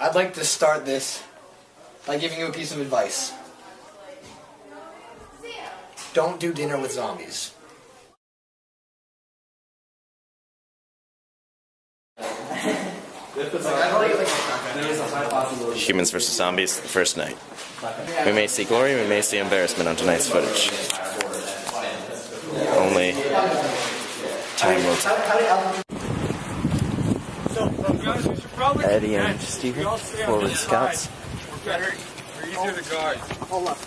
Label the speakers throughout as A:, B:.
A: I'd like to start this by giving you a piece of advice. Don't do dinner with zombies.
B: Humans vs. Zombies, the first night. We may see glory, we may see embarrassment on tonight's footage. Only time will tell. Eddie and Steven, forward scouts.
C: We're easier to guard.
A: Hold up.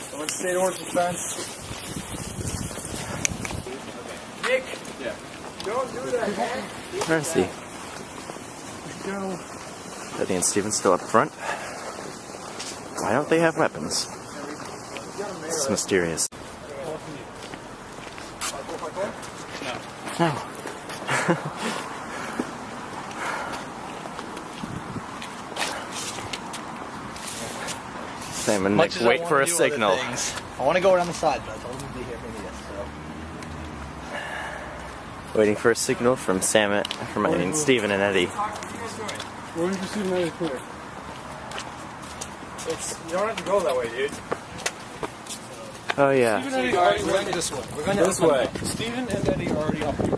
C: Someone stay towards the fence. Nick! Yeah. Don't do that, man.
B: Where is he? Eddie and Steven still up front. Why don't they have weapons? It's mysterious. No. Sam and Nick wait for a signal.
A: I want to go around the side, but I told them to be here for me, so.
B: Waiting for a signal from Steven and Eddie.
C: Where did you see Eddie clear? You don't have to go that way, dude.
B: Oh yeah.
C: Steven and Eddie already went this way. We're going this way. Steven and Eddie are already up here.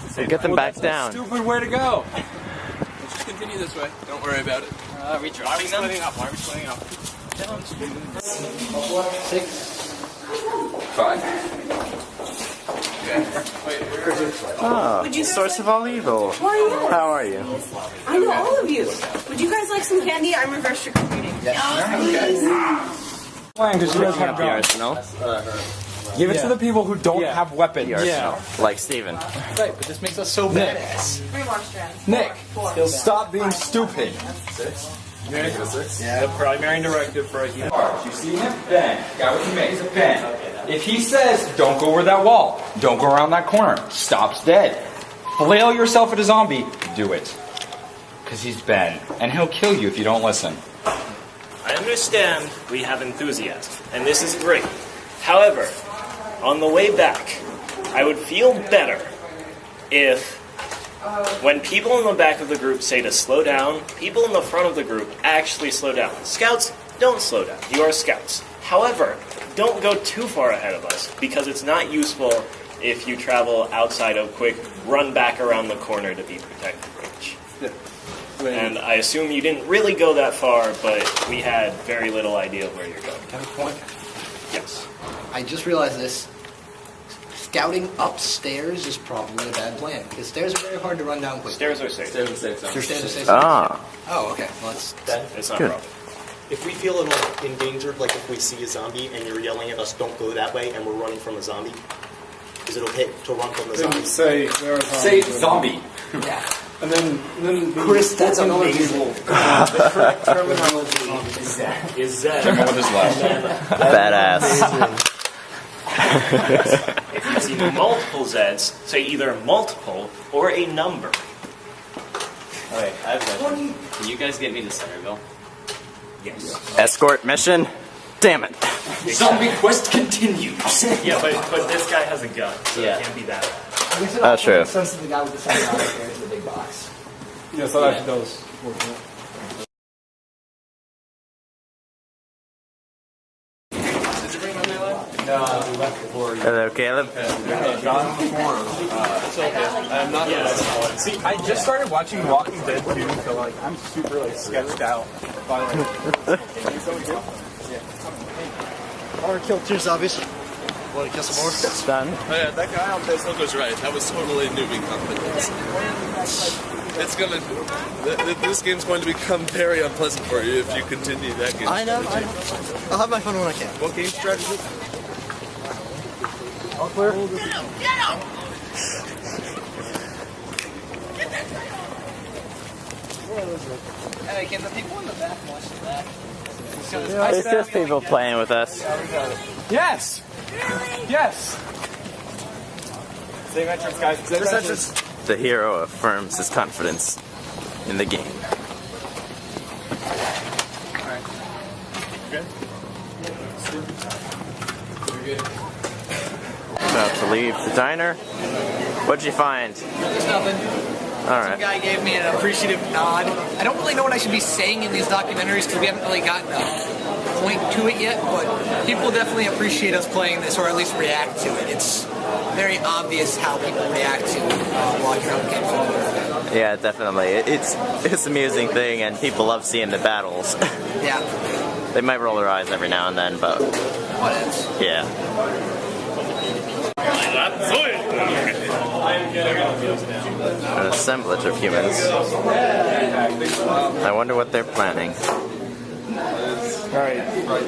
B: So get them back down.
C: Stupid way to go. Let's just continue this way. Don't worry about it. Are we driving them? Why are we splitting up?
A: 6.
C: 5.
B: Oh, source of all evil.
D: Why are you?
B: How are you?
D: I know all of you. Would you guys like some candy? I'm reverse trick or treating.
C: Fine, because you guys have
B: The arsenal.
C: Give it to the people who don't have weapons.
B: The arsenal. Like Steven.
A: Right, but this makes us so badass.
C: Nick, stop being stupid. Nick, the primary directive for a human. You see him? Ben. Guy with the mace. He's a Ben. If he says, don't go over that wall, don't go around that corner, stops dead. Flail yourself at a zombie, do it. Because he's Ben. And he'll kill you if you don't listen.
E: I understand we have enthusiasm, and this is great. However, on the way back, I would feel better if, when people in the back of the group say to slow down, people in the front of the group actually slow down. Scouts, don't slow down. You are scouts. However, don't go too far ahead of us, because it's not useful if you travel outside of quick, run back around the corner to be protected range. And I assume you didn't really go that far, but we had very little idea of where you're going.
A: Can I point?
E: Yes.
A: I just realized this. Scouting upstairs is probably a bad plan, because stairs are very hard to run down quickly.
E: Stairs are safe.
A: Stairs are safe.
B: Ah.
A: Oh, okay. Well, that's
E: It's not
B: Good.
E: a problem.
F: If we feel endangered, like if we see a zombie and you're yelling at us, don't go that way, and we're running from a zombie, is it okay to run from the zombie?
C: Say zombie.
A: yeah.
C: And then
A: Chris, that's amazing.
E: The correct terminology is Zed.
B: Badass.
E: If you see multiple Zeds, say either multiple or a number.
G: Okay, I have a question. Can you guys get me to Centerville?
E: Yes.
B: Escort mission. Damn it.
C: zombie quest continues.
E: Yeah, but this guy has a gun, so
G: Yeah.
E: it can't be that bad.
A: I guess it
B: That's
A: also
B: true.
A: makes sense that the guy with the sunrise carries the big box.
C: Yes, that actually does.
B: Hello, Caleb.
C: See, I just started watching Walking Dead 2, so like I'm super like sketched out by like.
A: I want to kill 2 zombies. Want to kill some more?
B: It's done.
H: Oh yeah, that guy on Facebooko's right. That was totally newbie confidence. It's gonna. This game's going to become very unpleasant for you if you continue that game.
A: I know. I'll have my fun when I can.
H: What game strategy?
A: All clear?
G: Hey, can the people in the back watch the back?
B: It's just people playing with us.
C: Yes. Yes. Same entrance, guys. Same entrance.
B: The hero affirms his confidence in the game. About to leave the diner. What'd you find?
A: There's nothing.
B: All
A: Some
B: right.
A: guy gave me an appreciative nod. I don't really know what I should be saying in these documentaries because we haven't really gotten a point to it yet, but people definitely appreciate us playing this, or at least react to it. It's very obvious how people react to watching our games.
B: Yeah, definitely. It's an amusing thing, and people love seeing the battles.
A: Yeah.
B: They might roll their eyes every now and then, but
A: What
B: yeah. An assemblage of humans. I wonder what they're planning.
E: Alright.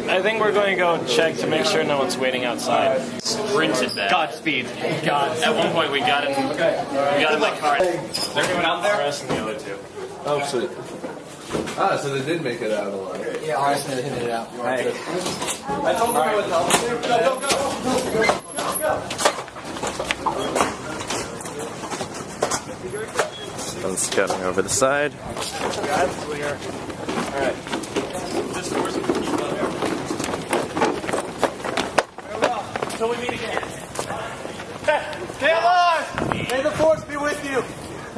E: I think we're going to go check to make sure no one's waiting outside. Sprinted back. Godspeed. God. At one point we got in my car. Is there anyone out there? RS and the other two.
H: Oh, sweet. Ah, so they did make it out alive.
A: Yeah, RS hit it out.
H: I told them I would help.
B: I'm scouting over the side.
E: Alright. Until we meet again. Stay alive! May the force be with you!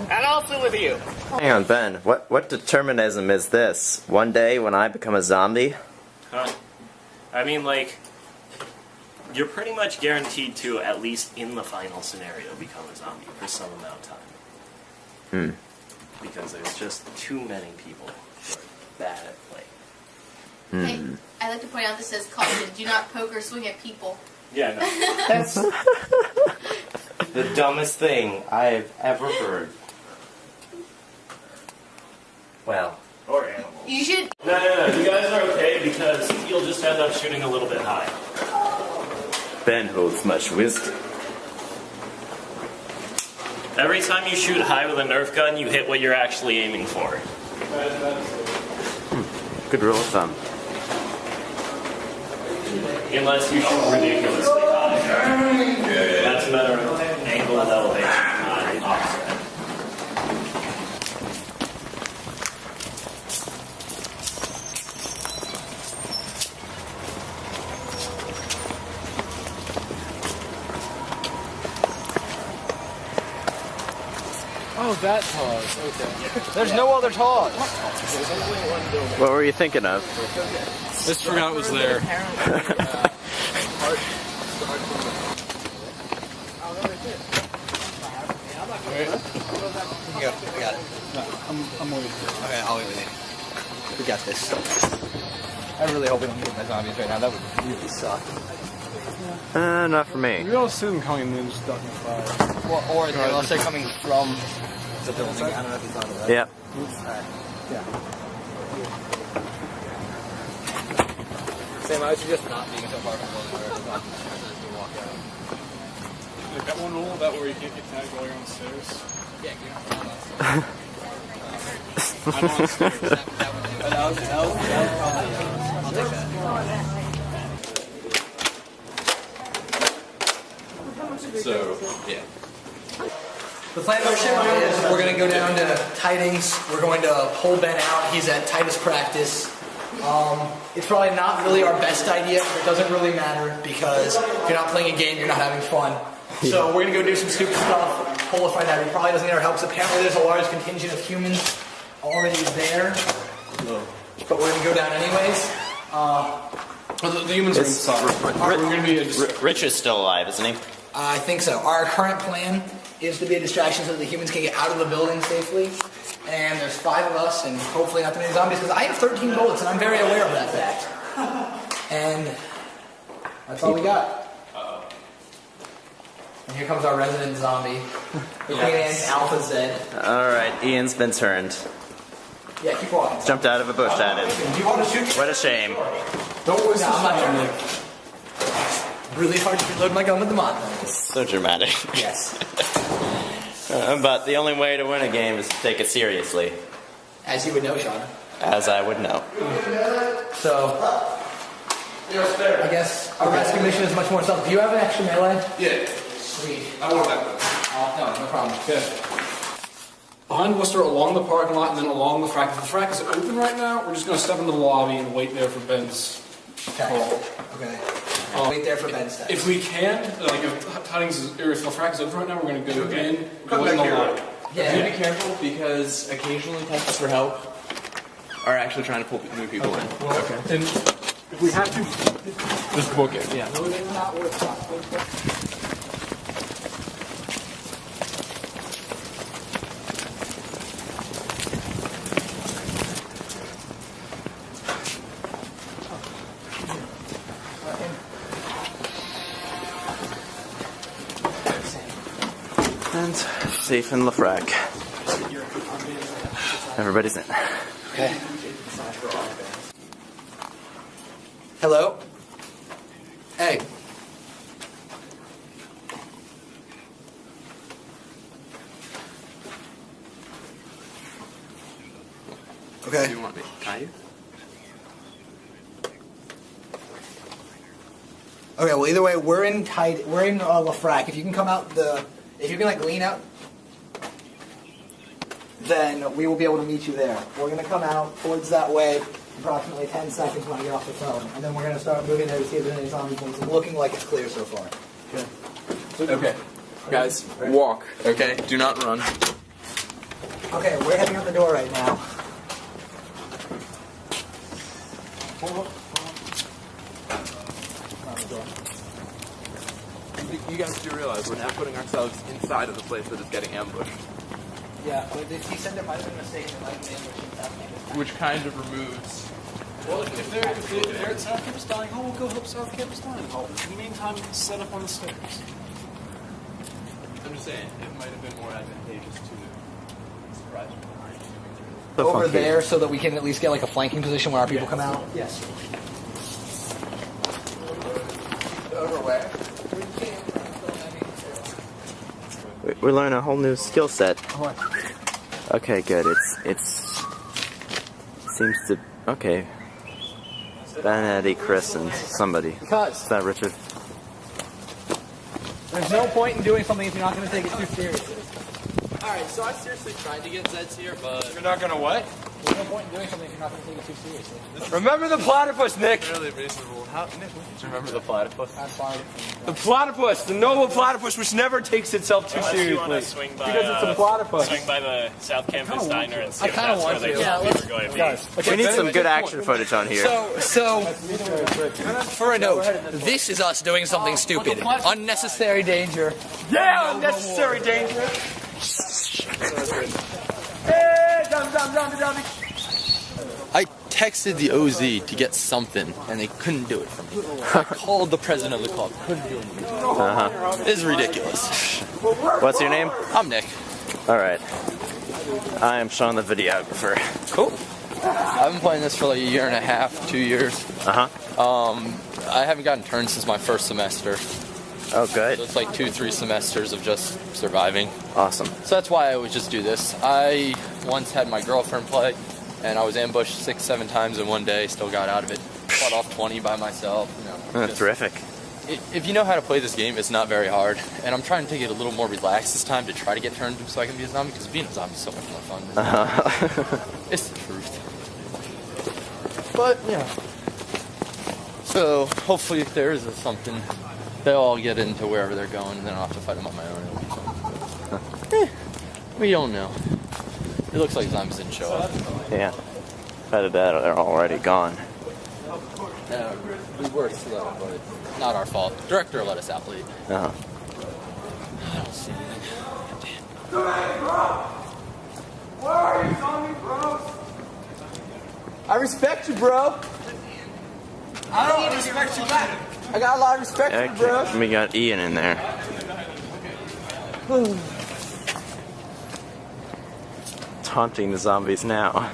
E: And also with you.
B: Hang on, Ben. What determinism is this? One day when I become a zombie?
E: Huh? I mean, like, you're pretty much guaranteed to, at least in the final scenario, become a zombie for some amount of time. Because there's just too many people who are bad at playing.
I: Hey, I'd like to point out this says caution, do not poke or swing at people.
E: Yeah, no.
G: That's the dumbest thing I've ever heard. Well.
E: Or animals.
I: You should...
E: No. You guys are okay because you'll just end up shooting a little bit high.
B: Ben holds much wisdom.
E: Every time you shoot high with a Nerf gun, you hit what you're actually aiming for.
B: Good rule of thumb.
E: Unless you shoot ridiculously high. That's a matter of angle and elevation, not offset.
A: Oh, that Taz. Okay. There's no other Taz.
B: What were you thinking of?
H: Just forgot it was there.
A: I got it. I'm waiting. Okay, I'll wait with you. We got this. I really hope we don't get my zombies right now. That would really suck.
B: Not for me.
J: We don't see them coming in, just ducking fire.
A: Or unless they're coming from the building. I don't know if it's on that.
B: Yep.
A: Alright. Yeah. Sam, I would suggest not being so far from the building where it's not to walk out.
J: Like that one rule about where you can't get tagged while you're on the stairs.
A: Yeah, get on the
J: I'm on the stairs.
A: that would probably, I'll take that.
H: So, yeah.
A: The plan of our ship is we're going to go down to Tidings. We're going to pull Ben out. He's at Titus practice. It's probably not really our best idea, but it doesn't really matter because if you're not playing a game, you're not having fun. So we're going to go do some stupid stuff. Pull a fight out. He probably doesn't need our help. So apparently there's a large contingent of humans already there. But we're going to go down anyways.
J: The humans are inside. We're going to be
B: Rich is still alive, isn't he?
A: I think so. Our current plan is to be a distraction so that the humans can get out of the building safely. And there's 5 of us, and hopefully not too many zombies, because I have 13 bullets, and I'm very aware of that fact. And that's all we got. And here comes our resident zombie. The Queen Anne's Alpha Z.
B: Alright, Ian's been turned.
A: Yeah, keep walking.
B: Jumped out of a bush at him.
A: Do you want to shoot?
B: What a shame.
A: Don't worry, I'm not trying to. Really hard to reload my gun with the mod.
B: So dramatic.
A: Yes.
B: But the only way to win a game is to take it seriously.
A: As you would know, Sean.
B: As I would know.
A: So, I guess our rescue mission is much more stealth. Do you have an extra melee?
H: Yeah.
A: Sweet.
H: I want that one.
A: No problem.
J: Okay. Behind Worcester, along the parking lot, and then along the frack. If the frack is open right now, we're just going to step into the lobby and wait there for Ben's
A: Okay. Wait there for Ben's steps.
J: If we can, like if Tidings or if Lafrac is open right now, we're going to go in, go in the line.
A: Yeah.
H: Be careful because occasionally texts for help are actually trying to pull new people in.
J: Okay. And if we have to, just book it. Yeah.
A: No, it's not worth it.
B: And safe in Lafrac. Everybody's in.
A: Okay. Hello? Hey. Okay.
H: Do you want me to tie you?
A: Okay, well either way, we're in Lafrac. If you can come out if you can like lean out, then we will be able to meet you there. We're gonna come out towards that way, approximately 10 seconds when I get off the phone, and then we're gonna start moving there to see if there's any zombies. It's looking like it's clear so far.
H: Okay. Guys, walk, okay? Do not run.
A: Okay, we're heading out the door right now.
H: You guys do realize we're now putting ourselves inside of the place that is getting ambushed.
A: Yeah, but he said there might have been a mistake. There might have been ambush.
H: Which kind of removes...
J: Well, if they're at South Campus Dining Hall, we'll go help South Campus Dining Hall. In the meantime, set up on the stairs.
H: I'm just saying, it might have been more advantageous to surprise you.
A: Over there so that we can at least get like a flanking position where our people come out? Yes. Over where?
B: We learn a whole new skill set. Okay, good. It's seems to okay. Ben, Eddie, Chris, and somebody.
A: Because
B: Is that Richard?
A: there's no point in doing something if you're not going to take it too seriously.
H: Alright, so I seriously tried to get Zeds here, but...
C: You're not gonna what?
A: There's no point in doing something if you're not going to take it too seriously.
C: Remember the platypus, Nick.
H: Fairly reasonable. How, Nick, remember the platypus?
A: That's fine.
C: The platypus, the noble platypus, which never takes itself too
E: Unless you want to
C: seriously.
E: swing by,
C: Because it's a platypus.
E: swing by the South Campus Diner and see
A: I
E: if
A: kinda
E: that's where
A: want
E: they
A: to.
E: want
A: Yeah,
E: people are going to be.
B: We need some good action footage on here.
A: So, for a note, this is us doing something stupid. Unnecessary danger.
C: Yeah, unnecessary danger. Hey, zombie.
K: I texted the OZ to get something, and they couldn't do it for me. I called the president of the club, couldn't do it. It's ridiculous.
B: What's your name?
K: I'm Nick.
B: All right. I am Sean, the videographer.
K: Cool. I've been playing this for like a year and a half, 2 years. I haven't gotten turned since my first semester.
B: Oh, good.
K: So it's like 2-3 semesters of just surviving.
B: Awesome.
K: So that's why I would just do this. I once had my girlfriend play, and I was ambushed 6-7 times in one day, still got out of it. Fought off 20 by myself. You know,
B: Terrific.
K: If you know how to play this game, it's not very hard. And I'm trying to take it a little more relaxed this time to try to get turned so I can be a zombie, because being a zombie is so much more fun. It's the truth. But, yeah. So, hopefully if there is something, they'll all get into wherever they're going, and then I'll have to fight them on my own. We don't know. It looks like zombies didn't show up.
B: Yeah. Either that or they're already gone.
K: We were slow, but not our fault. Director let us out late.
B: Uh-huh.
K: I don't see anything.
C: Where are you, zombie bros? I respect you, bro. I don't respect you back. I got a lot of respect for you, bro.
B: Okay. We got Ian in there. Taunting the zombies now.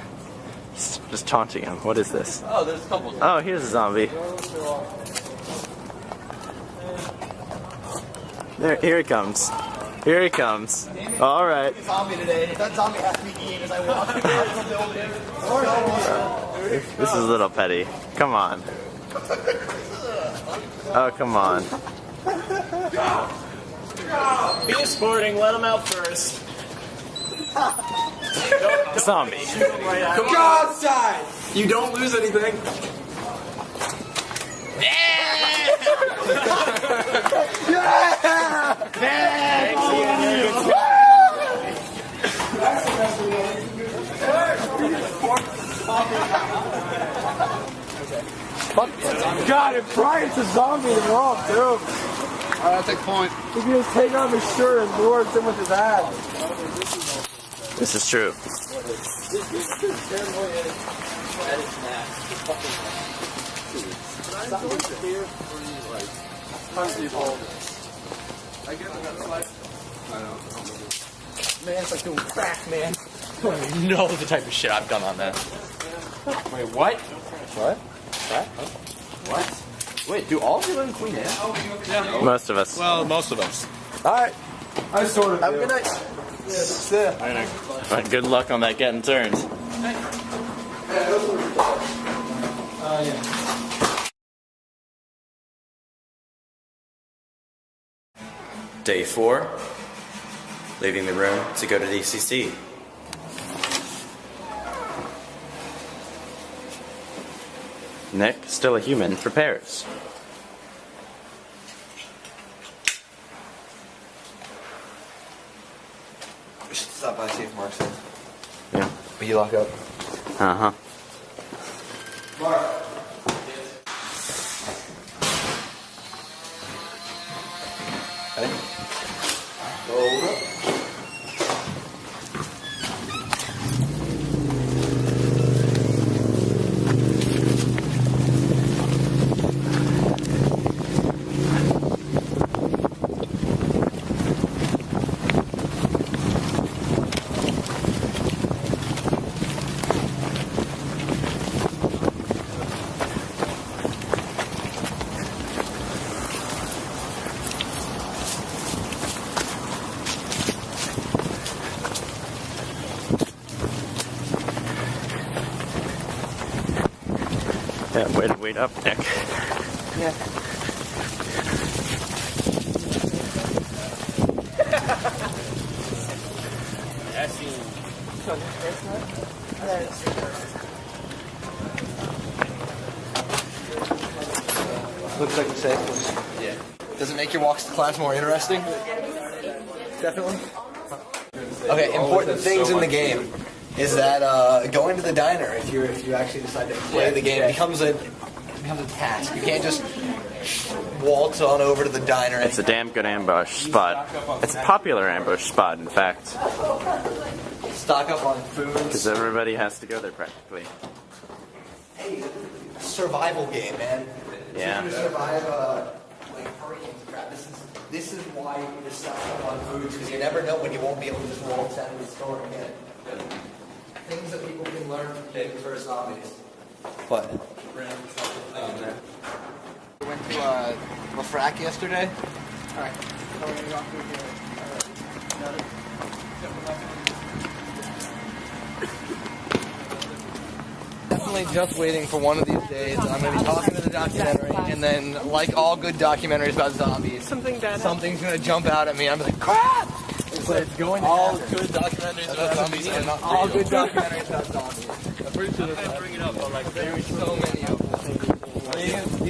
B: Just taunting them. What is this?
K: Oh, there's a couple.
B: Oh, here's a zombie. There, here he comes. Here he comes. All right.
A: Zombie today. That zombie has to be Ian as I walk across the building.
B: This is a little petty. Come on. Oh, come on.
E: Be sporting, let them out first.
B: Zombie.
C: Go outside. You don't lose anything.
J: God, if Brian's a zombie, we're off, too. Alright, take point. He can just take off his shirt and lure it in with his ass.
B: This is true.
A: Man, it's like doing crack, man.
K: You don't even know the type of shit I've done on that.
C: Wait, what?
K: What? That? What? Wait, do all of you live in Queen Anne?
B: Yeah. Most of us.
H: Well, most of us.
J: Alright. I sort of
A: Have a good night.
B: But good luck on that getting turned. Day 4. Leaving the room to go to DCC. Nick, still a human, prepares.
L: We should stop by, see if Mark's in.
B: Yeah.
L: Will you lock up?
B: Uh-huh.
L: Mark. Hey. Hold up.
B: Yeah, way to wait up, Nick.
L: Yeah. Looks like the safest.
A: Yeah. Does it make your walks to class more interesting? Definitely. Okay, important things in the game is that going to the diner, if you actually decide to play the game, becomes a task. You can't just waltz on over to the diner.
B: It's a damn good ambush spot. It's a popular ambush spot, in fact.
A: Stock up on food.
B: Because everybody has to go there practically.
A: Hey, survival game, man.
B: Yeah.
A: If you survive like hurricanes and crap, this is why you need to stock up on foods, because you never know when you won't be able to just waltz out of the store again. Things that people can learn from Planting vs. Zombies.
L: What?
A: We went to Lafrac yesterday. Alright. So we're gonna go through here. Definitely just waiting for one of these days. I'm gonna be talking to the documentary, and then, like all good documentaries about zombies, something's gonna jump out at me. I'm like, crap! It's going to
H: All
A: happen.
H: good documentaries about zombies are not
A: All
H: real.
A: good documentaries about zombies.
H: I'm pretty sure
A: I bring it up, but like there's so many of them.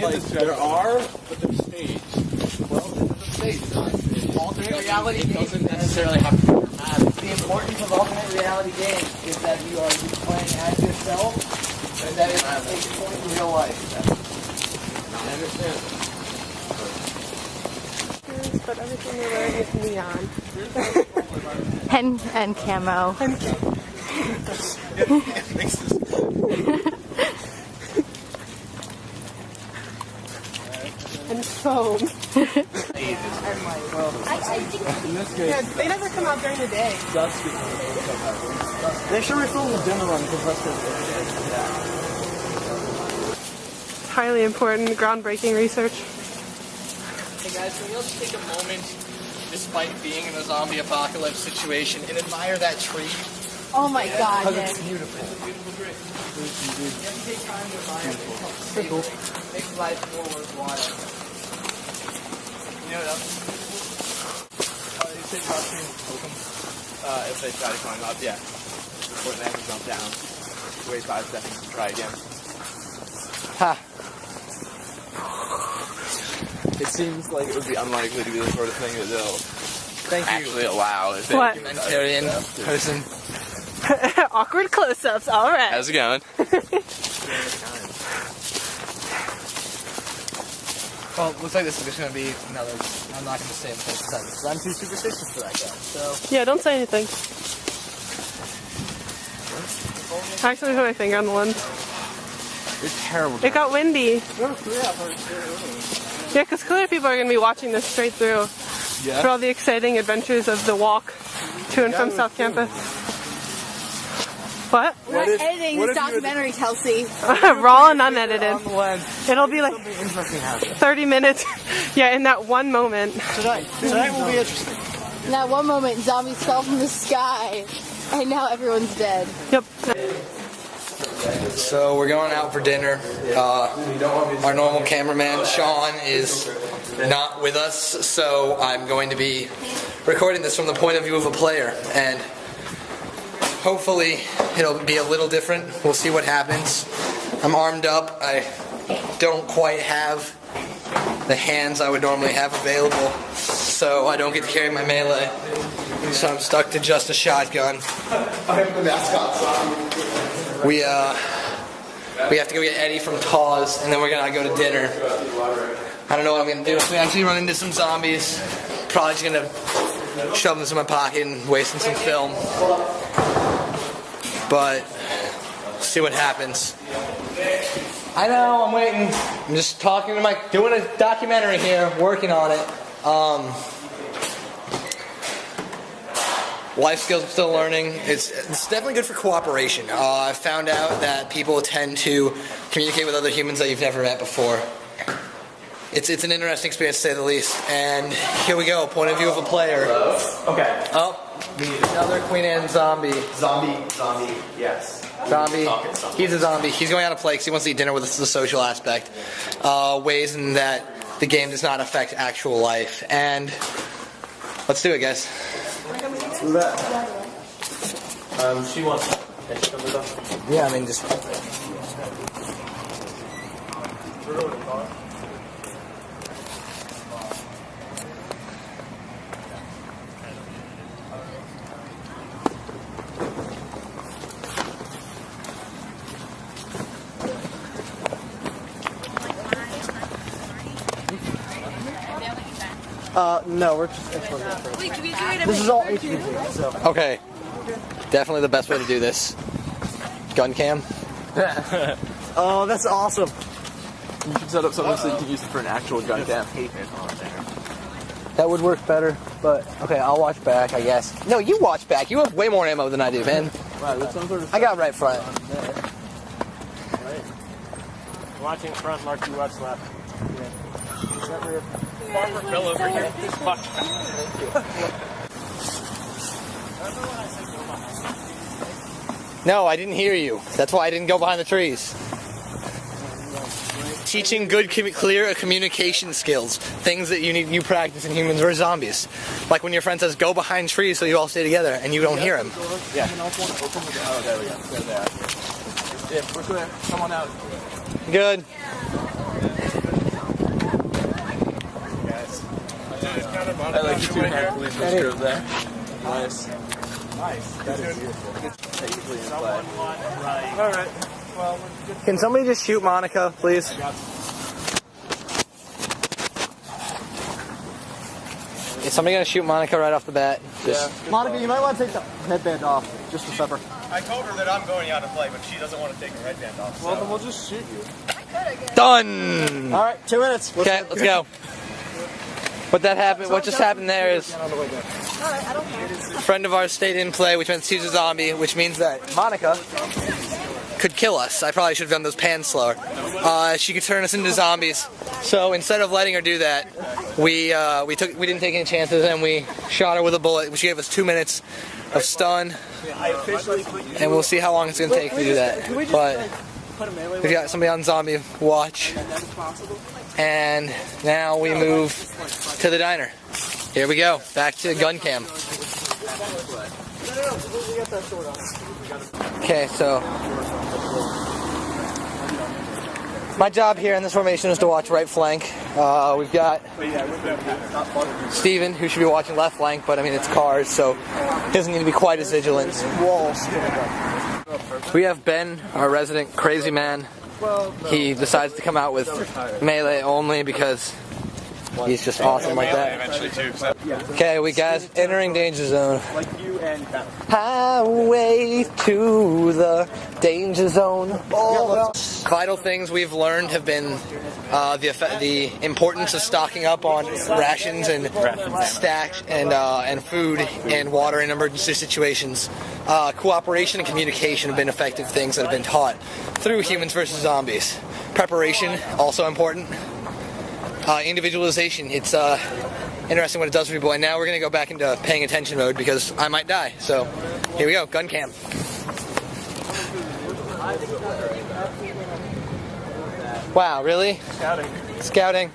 H: like, there are, but they're staged.
A: Well, this is a stage. Alternate reality doesn't necessarily have to be dramatic. The importance of alternate reality games is that you are playing as yourself, and that it takes point in real life. I understand.
M: But everything they're wearing is neon. and camo. And foam. Yeah, they never come out during the day.
J: They should refilm the dinner run because that's good.
M: Highly important, groundbreaking research.
A: Hey guys, can we all just take a moment, despite being in a zombie apocalypse situation, and admire that tree?
M: Oh my god,
A: Because
M: Nick.
A: it's beautiful. It's a beautiful tree. You have to take time to admire it. It makes life more worthwhile. You know what else?
J: You say costume token? If they try to climb up, yeah. Before they have to jump down. Wait 5 seconds to try again.
A: Ha!
J: seems like it would be unlikely to be the sort of thing that they'll
A: Thank you.
J: actually allow. If they
M: What?
A: Humanitarian person.
M: Awkward close-ups. All right.
J: How's it going?
A: Well, looks like this is just going to be another. I'm not going to say anything because I'm too superstitious for that guy. So.
M: Yeah, don't say anything. I actually put my finger on the lens.
J: It's terrible.
M: It got windy. Yeah, because clearly people are going to be watching this straight through for all the exciting adventures of the walk to and from South Campus. What?
D: We're not editing this documentary, Kelsey.
M: Raw and unedited. It'll be like 30 minutes. Yeah, in that one moment.
A: Tonight will be interesting.
I: In that one moment, zombies fell from the sky, and now everyone's dead.
M: Yep.
A: So we're going out for dinner. Our normal cameraman, Sean, is not with us, so I'm going to be recording this from the point of view of a player, and hopefully it'll be a little different. We'll see what happens. I'm armed up. I don't quite have the hands I would normally have available, so I don't get to carry my melee. So I'm stuck to just a shotgun. We have to go get Eddie from Taw's, and then we're gonna go to dinner. I don't know what I'm gonna do. If we actually run into some zombies, probably just gonna shove them in my pocket and wasting some film. But see what happens. I know, I'm waiting. I'm just talking to doing a documentary here, working on it. Life skills I'm still learning. It's definitely good for cooperation. I found out that people tend to communicate with other humans that you've never met before. It's an interesting experience to say the least. And here we go, point of view of a player.
F: Okay.
A: Oh, another Queen Anne zombie.
F: Zombie, yes.
A: Zombie. He's a zombie. He's going out to play because he wants to eat dinner with us, the social aspect. Ways in that the game does not affect actual life. And let's do it, guys.
F: Who's that? She wants.
A: Yeah, I mean, just.
L: No, we're just. This is all HPG, so.
A: Okay. Definitely the best way to do this. Gun cam.
L: Oh, that's awesome.
J: You should set up something so you can use it for an actual gun cam.
A: That would work better, but okay, I'll watch back, I guess. No, you watch back. You have way more ammo than I do, man.
J: Wow, that's some sort of.
A: I got right front.
E: Watching front, Mark, you watch left.
J: Fell over here. Fuck.
A: No, I didn't hear you. That's why I didn't go behind the trees. Teaching good, clear communication skills. Things that you practice in humans or zombies. Like when your friend says, go behind trees so you all stay together, and you don't hear him.
J: Yeah. Oh, there we go. There. Yeah, we're clear. Come on out.
A: Good.
J: I like the two-hand policeman screws there. Nice.
L: That is beautiful.
J: Alright. Well,
A: Can somebody just shoot Monica, please? Is somebody gonna shoot Monica right off the bat?
L: Yeah. Monica, you might want to take the headband off, just for supper.
F: I told her that I'm going out to play, but she doesn't want to take her headband off.
J: well, then we'll just shoot you.
A: Done!
L: Alright, 2 minutes.
A: Okay, let's go. What just happened there is a friend of ours stayed in play, which meant she's a zombie, which means that Monica could kill us. I probably should have done those pans slower. She could turn us into zombies. So instead of letting her do that, we didn't take any chances and we shot her with a bullet, which gave us 2 minutes of stun. And we'll see how long it's gonna take to do that. But we've got somebody on zombie watch. And now we move to the diner. Here we go, back to gun cam. Okay, so my job here in this formation is to watch right flank. We've got Steven, who should be watching left flank, but I mean it's cars, so he doesn't need to be quite as vigilant. We have Ben, our resident crazy man. He decides to come out with melee only because he's just awesome like that. Okay, we guys entering danger zone. Highway to the danger zone. Vital things we've learned have been the importance of stocking up on rations and stacks and food and water in emergency situations. Cooperation and communication have been effective things that have been taught through Humans vs. Zombies. Preparation, also important. Individualization, it's interesting what it does for people. And now we're going to go back into paying attention mode because I might die. So here we go, gun cam. Wow, really? Scouting.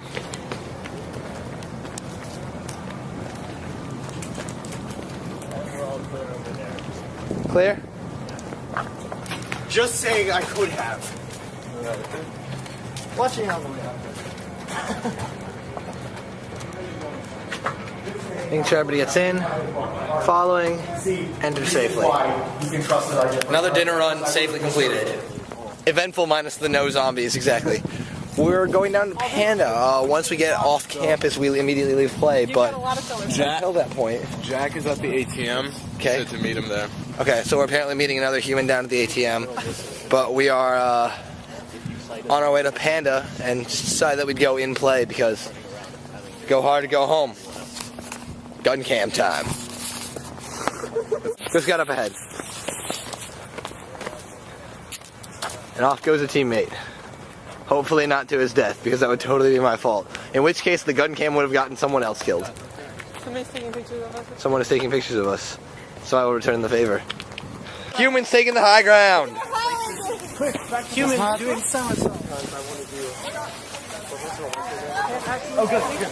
A: Clear?
F: Just saying I could have.
A: Watching on the way out. Making sure everybody gets in, following, enter safely. Another dinner run safely completed. Eventful minus the no zombies, exactly. We're going down to Panda. Once we get off campus, we immediately leave play, but until that point.
H: Jack is at the ATM.
A: Okay.
H: To meet him there.
A: Okay, so we're apparently meeting another human down at the ATM, but we are on our way to Panda and decided that we'd go in play because go hard to go home. Gun cam time. Just got up ahead. And off goes a teammate. Hopefully not to his death, because that would totally be my fault. In which case the gun cam would have gotten someone else killed.
M: Somebody's taking pictures of us.
A: Someone is taking pictures of us. So I will return the favor. Humans taking the high ground.
L: Humans doing somersault.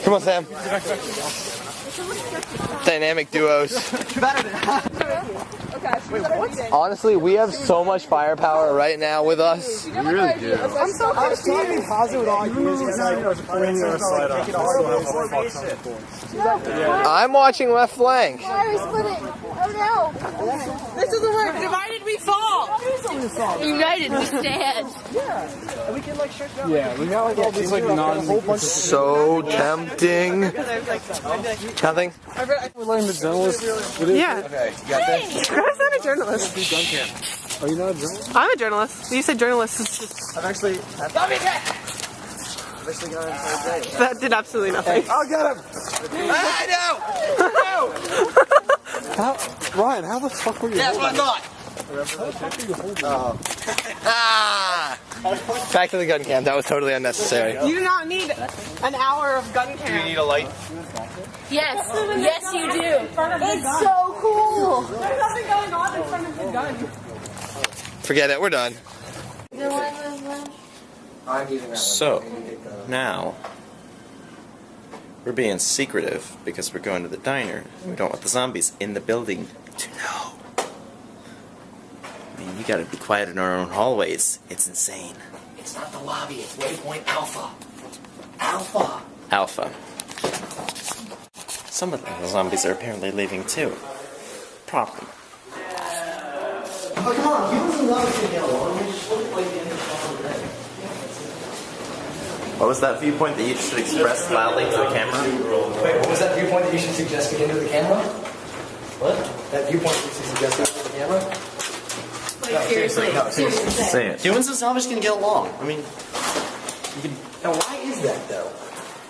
A: Come on, Sam. Dynamic duos. Honestly, we have so much firepower right now with us.
L: We really do. I'm so positive
A: I'm watching left flank.
I: Oh no!
D: This doesn't work. Divided we fall.
I: United we stand.
L: Yeah, we got like all these like non.
A: So tempting. Nothing.
L: We're learning the journalist.
M: Yeah.
A: Okay, you got this.
M: I'm not a journalist.
L: Are you not a journalist?
M: I'm a journalist. You said journalist.
L: I've actually.
M: That did absolutely nothing.
L: I'll get him. Ryan, how the fuck were you?
A: That's what I thought. Back to the gun cam. That was totally unnecessary.
M: You do not need an hour of gun cam.
F: Do you need a light?
I: Yes, yes you do. It's so cool.
M: There's nothing going on in front of the gun.
A: Forget it. We're done.
B: So, now, we're being secretive because we're going to the diner. We don't want the zombies in the building to know. I mean, you gotta be quiet in our own hallways. It's insane.
A: It's not the lobby. It's Waypoint Alpha. Alpha.
B: Alpha. Some of the zombies are apparently leaving too. Problem.
A: Oh, come on. Humans and zombies can get along. They just look like the end of the day.
B: What was that viewpoint that you should express loudly to the camera?
A: Wait, what was that viewpoint that you should suggest into the camera? What? That viewpoint that you should suggest into the camera?
I: Like, seriously.
A: No, seriously.
B: Say it.
F: Humans and zombies can get along. I mean,
A: Now, why is that, though?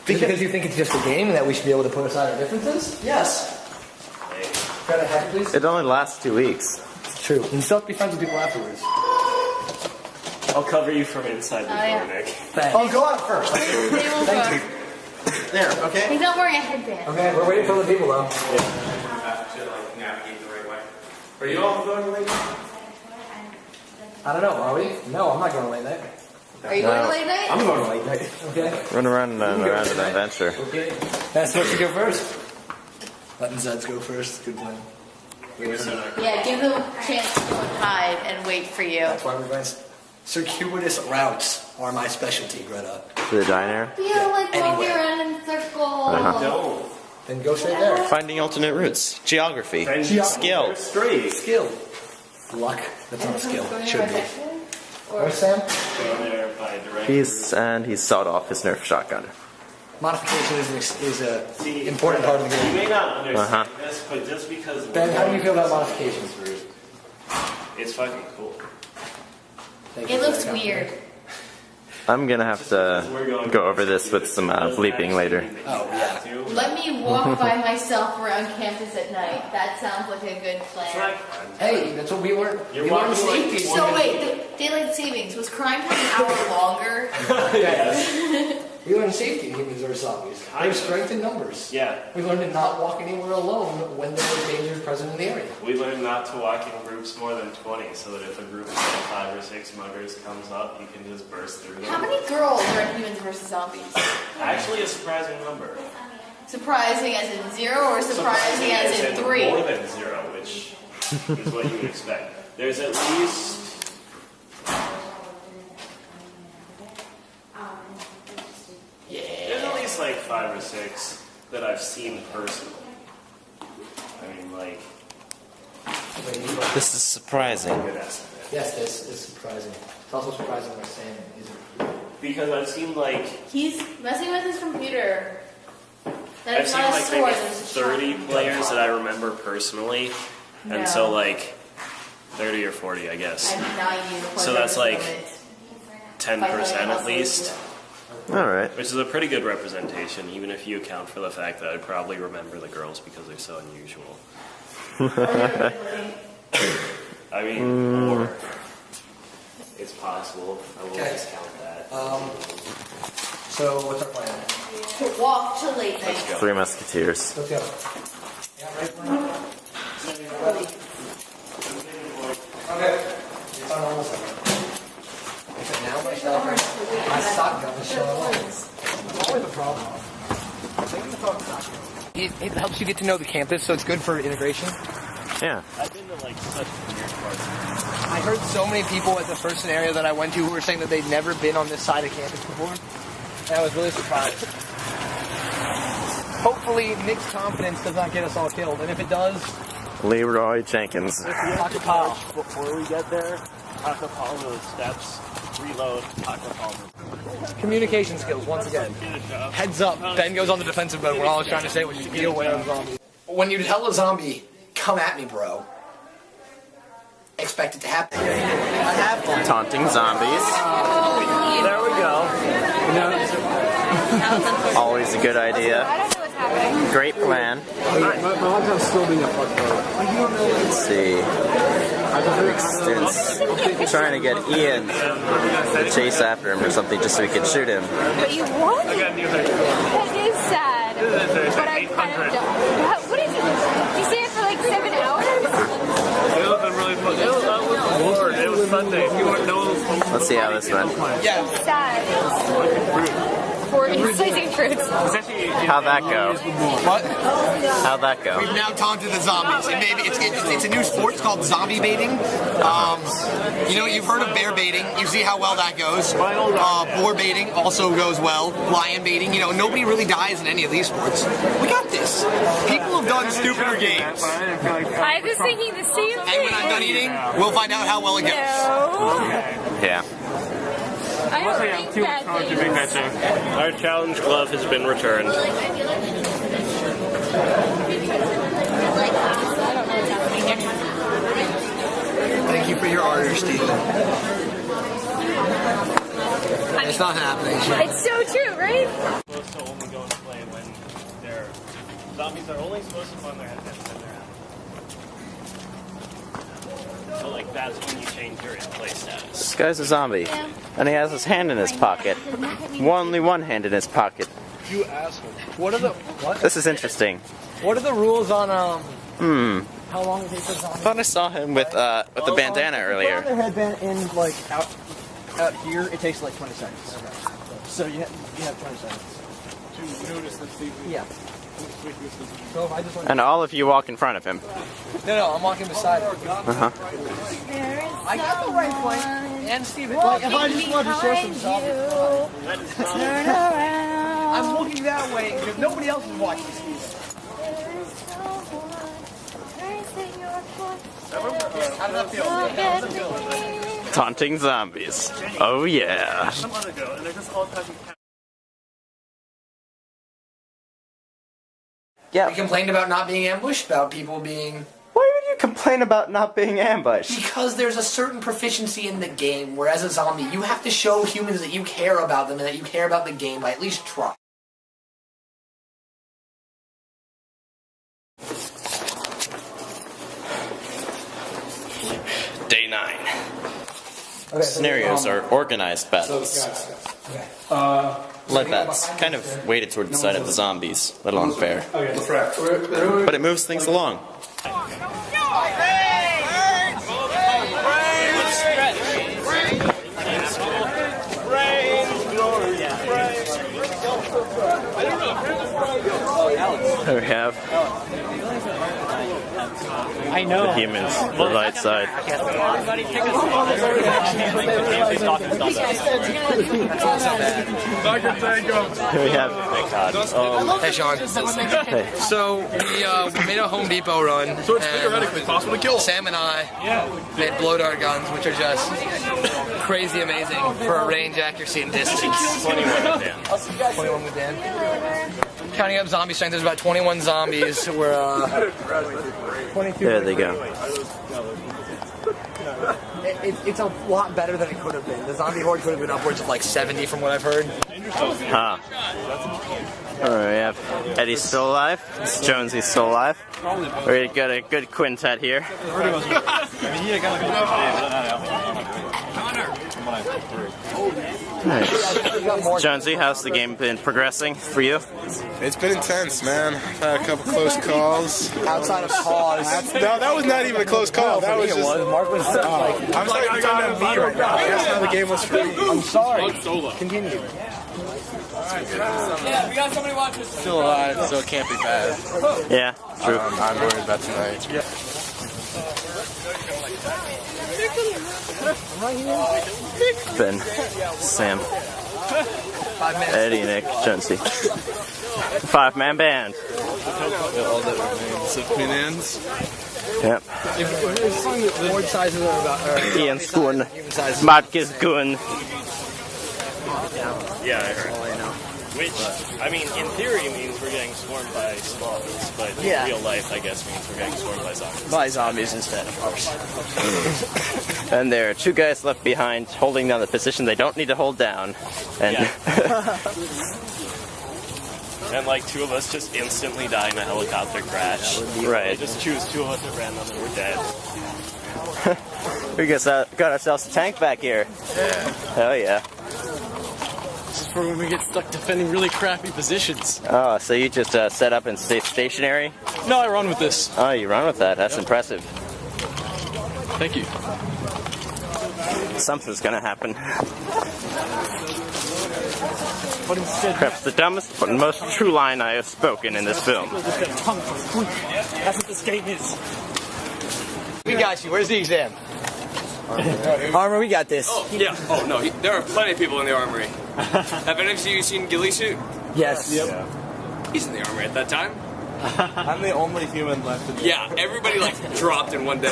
A: Because you think it's just a game and that we should be able to put aside our differences?
F: yes.
A: Try to hack it, please.
B: It only lasts 2 weeks.
A: It's true. And you still have to be friends with people afterwards.
E: I'll cover you from inside the door, Nick.
A: Thanks.
F: Oh, go out first.
I: They will go.
F: There, okay?
I: He's not wearing a headband.
A: Okay, we're waiting for the people, though.
C: Are you all going late?
A: I don't know, are we? No, I'm not going late night.
I: Are you going to late night?
A: I'm going late night. Okay.
B: Run around and around an adventure.
A: Okay. That's what you go first. Letting Zeds go first. Good plan.
I: Yeah, give them a chance to go and hide and wait for you.
A: That's why we're going Circuitous routes are my specialty, Greta.
B: To the diner.
I: Yeah, like walking
A: Anywhere.
I: around in circles.
B: Uh-huh.
A: Then go straight there.
B: Finding alternate routes. Geography. Skill.
A: Skill. Luck. That's not a skill. It should be. Where's Sam?
B: He's sawed off his Nerf shotgun.
A: Modification is an important part of the game.
E: You may not understand this, but just because...
A: Ben, how do you feel about modifications?
E: It's fucking cool.
I: It looks weird.
B: I'm gonna have to go over this with some bleeping later.
A: Oh, yeah.
I: Let me walk by myself around campus at night. That sounds like a good plan.
A: Hey, that's what we learned. We learned safety.
I: So wait, the daylight savings, was crime time an hour longer?
A: Yes. We learned safety in Humans vs. Zombies. There's strength in numbers.
E: Yeah.
A: We learned to not walk anywhere alone when there was danger present in the area.
E: We learned not to walk in groups more than 20, so that if a group of 5 or 6 muggers comes up, you can just burst through them.
I: How many girls are in Humans vs. Zombies?
E: Actually, a surprising number.
I: Surprising as in 0 or surprising as in 3?
E: More than 0, which is what you would expect. There's at least... There's at least like 5 or 6 that I've seen personally. I mean, like...
B: This is surprising.
A: Yes, this is surprising. It's also surprising when Sam isn't.
E: Because I've seen like...
I: He's messing with his computer. That
E: I've
I: is
E: seen
I: not a
E: like
I: sword,
E: maybe
I: that is a
E: 30 players that I remember personally.
I: No.
E: And so like 30 or 40, I guess.
I: I deny you the
E: So that's like 10% at least.
B: Alright.
E: Which is a pretty good representation, even if you account for the fact that I'd probably remember the girls because they're so unusual. I mean, or it's possible. I will discount that.
A: So what's our plan?
I: To walk till late night.
B: Three Musketeers.
A: Let's go. Okay. It's on almost except now my shotgun is showing up. Always a problem. It helps you get to know the campus, so it's good for integration.
B: Yeah.
E: I've been to like such weird parts.
A: I heard so many people at the first scenario that I went to who were saying that they'd never been on this side of campus before. And I was really surprised. Hopefully, Nick's confidence does not get us all killed, and if it does,
B: Leroy Jenkins.
E: Acapulco. Before we get there, Acapulco steps, reload, Acapulco.
A: communication skills once again. Heads up, Ben goes on the defensive mode. We're always trying to say when you deal with a zombie. When you tell a zombie, come at me, bro, expect it to happen.
B: Taunting zombies.
E: There we go.
B: Always a good idea. Great plan.
N: My laptop's still being a fuckload.
B: Let's see. Students trying to get Ian to chase after him or something just so we can shoot him.
L: But you won? That is sad. But I'm kind of done. What is it? You stay there for like 7 hours?
J: It was really fun. It was bored. It was Sunday. You weren't know.
B: Let's see how this went.
L: Yeah. Sad. For slicing fruits.
B: How'd that go?
A: What?
B: How'd that go?
A: We've now taunted the zombies. It's a new sport. It's called zombie baiting. You've heard of bear baiting. You see how well that goes. Boar baiting also goes well. Lion baiting. Nobody really dies in any of these sports. We got this. People have done stupider games.
L: I was thinking the same thing.
A: And when I'm done eating, we'll find out how well it goes.
B: Yeah.
L: I don't think that
E: Our challenge glove has been returned.
A: Thank you for your order, Steve. It's not happening.
L: It's so true, right?
E: Supposed to only go into play when their zombies are only supposed to fund their headsets when they're out. So like that's when you change your in-play status.
B: This guy's a zombie. And he has his hand in his pocket. Only one hand in his pocket.
A: You asshole. What?
B: This is interesting.
A: What are the rules on how long it takes a zombie?
B: I thought I saw him with the bandana earlier.
N: Put on their headband in like out here. It takes like 20 seconds. Okay. So you have 20 seconds
J: to notice the Steve.
N: Yeah.
A: So if I just
B: And all of you walk in front of him.
A: No, I'm walking beside him.
B: Uh-huh.
A: I got the right point. and Steven.
N: Like, if I just wanted to share some zombies.
L: Turn around.
A: I'm looking that way because nobody else is watching Steven. How does that feel?
B: Taunting zombies. Oh yeah. Yeah.
A: We complained about not being ambushed, about people being...
B: Why would you complain about not being ambushed?
A: Because there's a certain proficiency in the game, where as a zombie, you have to show humans that you care about them and that you care about the game by at least trying.
B: Day 9. Scenarios are organized battles. Lead bats, kind of weighted toward the side of the zombies, let alone fair. But it moves things along. There we have
E: I know.
B: the humans, the light side. Here we have.
A: Hey, Sean.
B: Hey.
A: So we made a Home Depot run.
H: So it's theoretically possible to kill.
A: Sam and I made blow dart guns, which are just crazy amazing for range, accuracy, and distance.
E: 21 with Dan.
A: 21 with Dan. Counting up zombie strength, there's about 21 zombies. We're 22.
B: There they go.
A: It's a lot better than it could have been. The zombie horde could have been upwards of like 70 from what I've heard.
B: Huh. Alright, we have Eddie's still alive. Jonesy's still alive. We got a good quintet here. Nice. Jonesy, how's the game been progressing for you?
O: It's been intense, man. I've had a couple close calls.
A: Outside of pause.
O: No, that was not even a close call. That was just.
A: Mark was
O: I'm sorry, you're talking about me right now. That's how the game was for me.
A: I'm sorry. Continue.
J: Yeah, we got somebody watching.
H: Still alive, so it can't be bad.
B: Yeah, true.
O: I'm worried about tonight.
B: Ben, Sam, Eddie, Nick, Jonesy. 5-man band.
H: All that remains of Queen Anne's.
B: Yep.
A: The horde sizes are about...
B: Ian Skoon. Marcus Gun.
E: Yeah, I heard. Which, I mean, in theory means we're getting swarmed by zombies, but in real life, I guess, means we're getting swarmed by zombies.
N: By zombies instead, of course.
B: And there are 2 guys left behind holding down the position they don't need to hold down. And
E: And like 2 of us just instantly die in a helicopter crash.
B: Right.
E: They just choose 2 of us at random and we're dead.
B: we got ourselves a tank back here.
N: Yeah.
B: Hell yeah.
N: This is for when we get stuck defending really crappy positions.
B: Oh, so you just set up and stay stationary?
N: No, I run with this.
B: Oh, you run with that. That's impressive.
N: Thank you.
B: Something's gonna happen.
N: But instead,
B: perhaps the dumbest but most true line I have spoken in this film.
N: That's what this game is.
A: We got you. Where's the exam? Armor, we got this.
P: Oh, yeah. Oh, no. There are plenty of people in the armory. Have any of you seen Ghillie Suit?
A: Yes.
P: Yep. He's in the armory at that time.
H: I'm the only human left in the
P: Yeah, everybody, like, dropped in one day.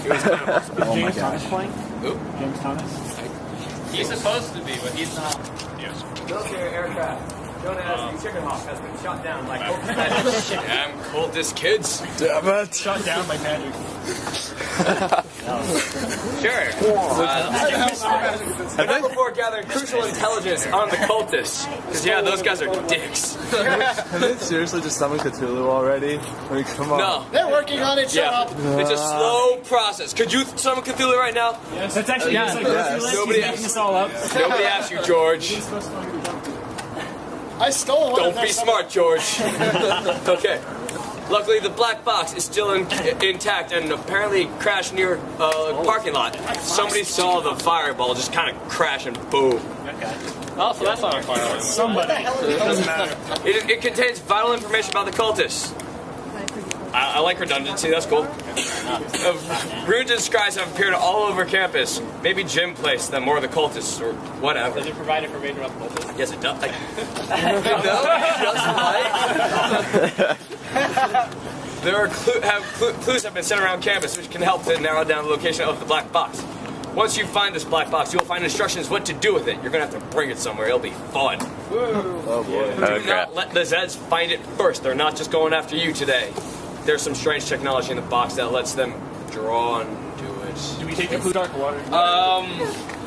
P: It was kind of awesome.
H: Oh my gosh.
P: Who?
H: James Thomas?
G: He's supposed to be, but he's not. Yes.
P: Military aircraft known as the Chicken Hawk has been shot down by cultists. Damn cultist kids.
H: Damn it. Shot down by magic.
P: Sure. The night before gathering crucial intelligence on the cultists. Because, yeah, those guys are dicks.
H: Have they seriously just summoned Cthulhu already? I mean, come on.
P: No.
N: They're working on it, shut up.
P: It's a slow process. Could you summon Cthulhu right now?
N: Yes. That's actually
P: yes. Nobody asked
N: this all up.
P: Nobody asked you, George.
N: I stole one.
P: Don't be smart, George. Okay. Luckily, the black box is still intact and apparently crashed near a parking lot. Somebody saw the fireball just kind of crash and boom.
E: Okay. Oh, so that's not a fireball.
P: Somebody. It doesn't matter. It contains vital information about the cultists. I like redundancy, that's cool. Runes and scries have appeared all over campus. Maybe Jim placed them, or the cultists, or whatever.
G: Does it provide information about the cultists?
P: Yes, it does. There are clues have been sent around campus which can help to narrow down the location of the black box. Once you find this black box, you will find instructions what to do with it. You're going to have to bring it somewhere. It'll be fun.
B: Oh boy.
P: Do not let the Zeds find it first. They're not just going after you today. There's some strange technology in the box that lets them draw into it.
J: Do we take the clue dark water?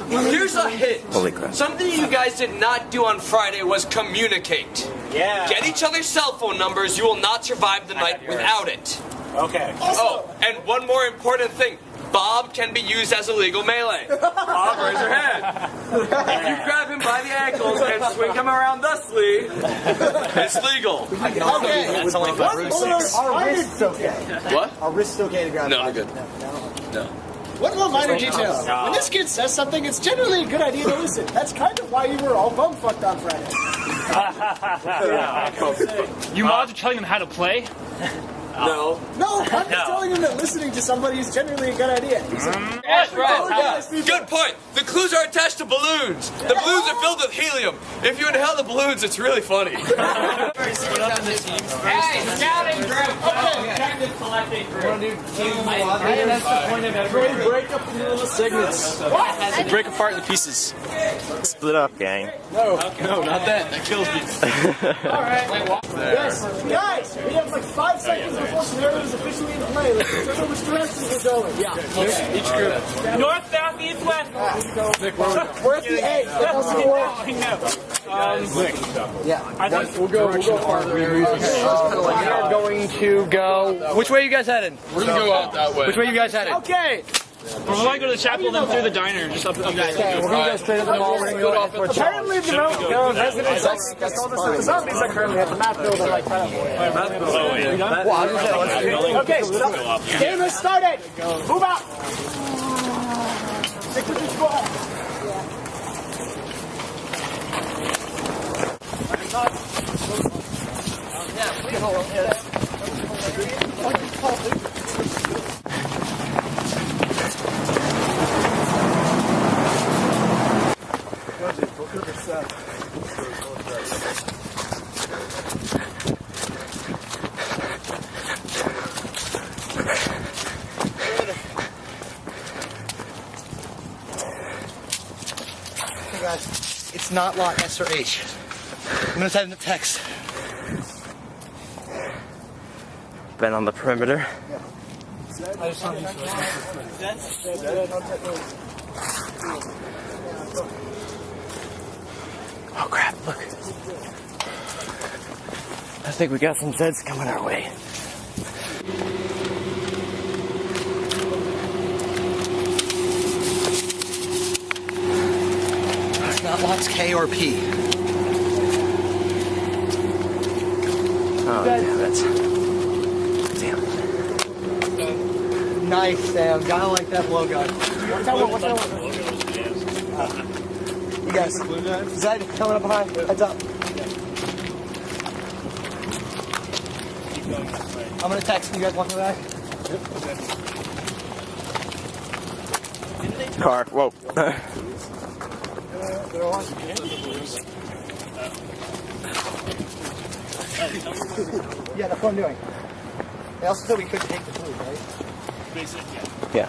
P: Here's a hint.
B: Holy crap.
P: Something you guys did not do on Friday was communicate.
F: Yeah.
P: Get each other's cell phone numbers. You will not survive the night without it.
F: Okay.
P: Oh, and one more important thing. Bob can be used as a legal melee. Bob, raise your hand. If you grab him by the ankles and swing him around thusly, it's legal.
N: Okay.
F: That's only for Route 6.
N: Our wrist's okay.
P: What?
N: Our wrist's okay to grab.
P: No, we're good.
N: No. What about minor details? When this kid says something, it's generally a good idea to listen. That's kind of why you were all bum-fucked on Friday.
J: You mods are telling them how to play?
P: No.
N: No, I'm just telling him that listening to somebody is generally a good idea.
P: That's right. Yeah. Good point. The clues are attached to balloons. The balloons are filled with helium. If you inhale the balloons, it's really funny.
G: Hey, scouting group! Objective selecting group.
J: That's the point of everything.
N: Break up into little segments.
J: Break apart into pieces.
B: Split up, gang.
N: No,
J: not that. That kills me.
N: Alright. Yes, guys, we have like 5 seconds before scenario is officially in play. Let's determine which directions we're going. Yeah.
J: Each group. North, south, east, west.
N: We're at the edge. That doesn't work.
A: Yeah. We'll go farther. We are going to go. Which way are you guys headed?
J: We're going to go out that way.
A: Which way you guys headed?
N: Okay.
J: We're going to go to the chapel, then through the diner, just up that way.
N: Okay, we're going to go straight up the mall. We're going to go off. Apparently, the residents told us that the zombies are currently at the map builder. Okay, game has started. Move out. Stick with the squad.
A: Hey guys, it's not lot S or H. I'm gonna send the text.
B: Been on the perimeter. Oh crap, look. I think we got some Zeds coming our way.
A: It's not lots K or P.
B: Oh, damn it. Damn it.
A: Nice, Sam. Gotta like that blow gun. You guys, Zed coming up behind. Heads up. I'm gonna text you guys walking back.
B: Car, whoa.
A: Yeah, that's what I'm doing. They also said we could take the blue, right?
B: Yeah.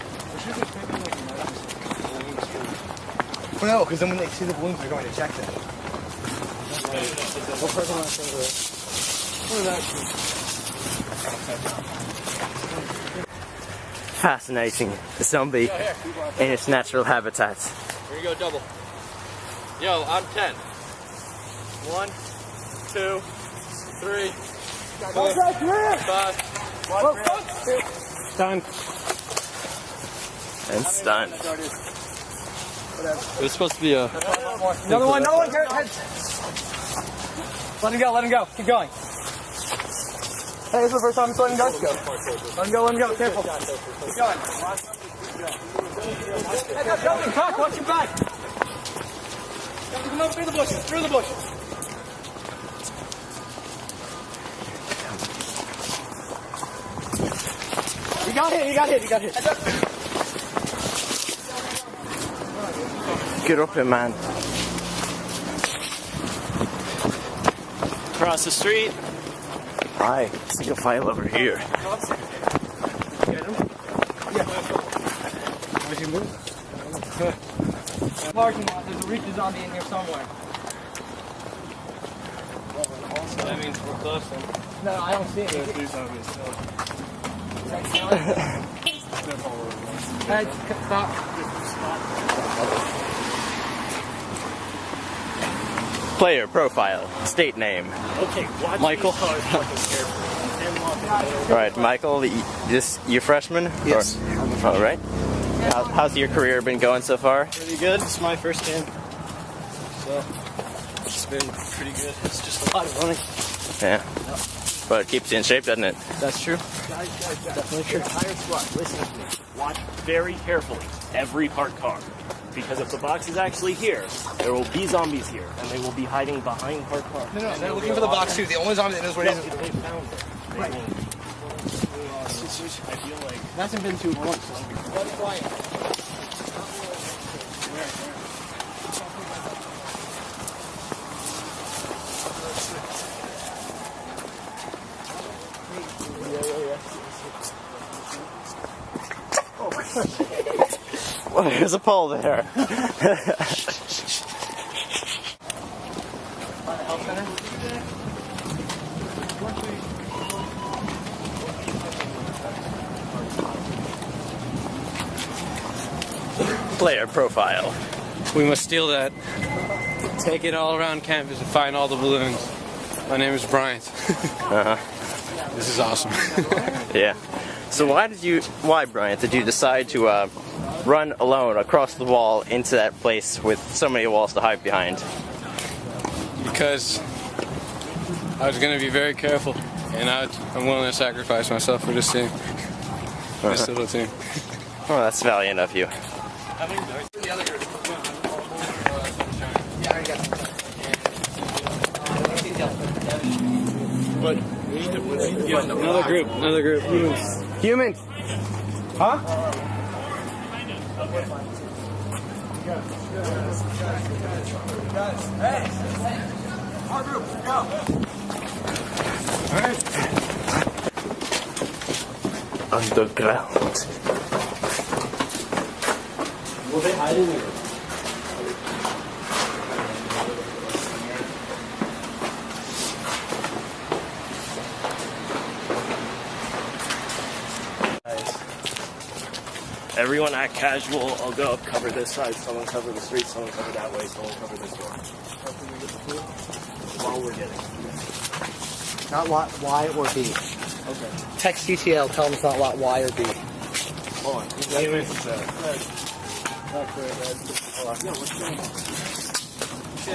A: Well, no, because then when they see the balloons, they're going to check them. What person wants to do it?
B: Fascinating. The zombie in its natural habitat.
K: Here you go, double. Yo, I'm 10. 1, 2, 3, 4, 5.
J: Done.
B: And stunned.
K: It was supposed to be a...
A: Another one, heads. Let him go, keep going. Hey, this is the first time I'm letting guys go. Let him go, careful. Keep going. Heads up, Joey, talk, watch your back. Come up through the bushes,
N: got hit, he got hit, he got hit.
B: Get up here, man.
E: Across the street.
B: Hi, see a file over here.
A: Parking lot, there's a Reaper zombie in here somewhere.
E: So that means we're close then.
A: No, I don't see it.
J: There's 3 zombies still.
A: Hey, stop.
B: Player profile, state name.
E: Okay, watch
B: Michael.
E: these cars fucking carefully.
B: All right, Michael, you freshman?
F: Yes.
B: All right. How's your career been going so far?
F: Pretty good. It's my first game. So, it's been pretty good. It's just a lot of running.
B: Yeah. But it keeps you in shape, doesn't it?
F: That's true.
E: Definitely true. Entire squad, listen to me. Watch very carefully every parked car. Because if the box is actually here, there will be zombies here, and they will be hiding behind parked cars.
A: No, they're looking for the box too. The only zombie that knows where it is.
E: They found it.
A: Right.
E: I feel like...
A: It hasn't been too long. What's quiet?
B: Well, there's a pole there. Player profile.
Q: We must steal that. Take it all around campus and find all the balloons. My name is Bryant. This is awesome.
B: Yeah. So why, Bryant, did you decide to run alone across the wall into that place with so many walls to hide behind?
Q: Because I was going to be very careful, and I'm willing to sacrifice myself for this team. This little team.
B: Well, that's valiant of you.
Q: What? Another group. Humans.
N: Huh? Hey! Our group, go! Alright.
B: Underground.
F: Will they hide in here?
E: Everyone act casual. I'll go up, cover this side. Someone cover the street. Someone cover that way. Someone cover this door. While we're getting.
A: Not lot Y or B.
E: Okay.
A: Text UTL, tell them it's not lot Y or B.
E: Hold on.
P: I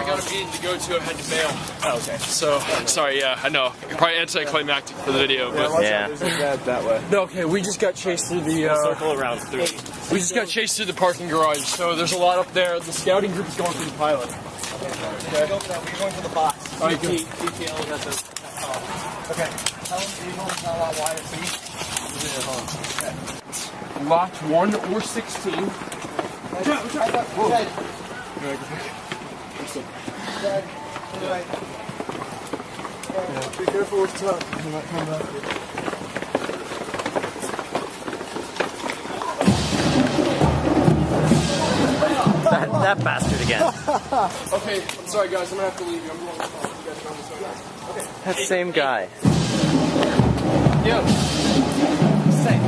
P: got a meeting to go to. I had to bail.
E: Oh, okay.
P: So, sorry, yeah, I know. You're probably anticlimactic for the video, but...
B: Yeah.
J: That way.
P: No, okay, we just got chased through the...
E: circle around 3.
P: We just got chased through the parking garage, so there's a lot up there. The scouting group is going through the pilot.
A: Okay. We're going to the box.
P: All right, good.
A: DTL is at the... Okay. Tell them it's not lot Y or B.
P: Lot 1 or 16.
N: Be careful with the top. You might come back.
B: That bastard again.
P: Okay, I'm sorry guys, I'm gonna have to leave you. I'm going to call you guys around this way. Okay.
B: That same guy.
P: Yeah.
A: Same.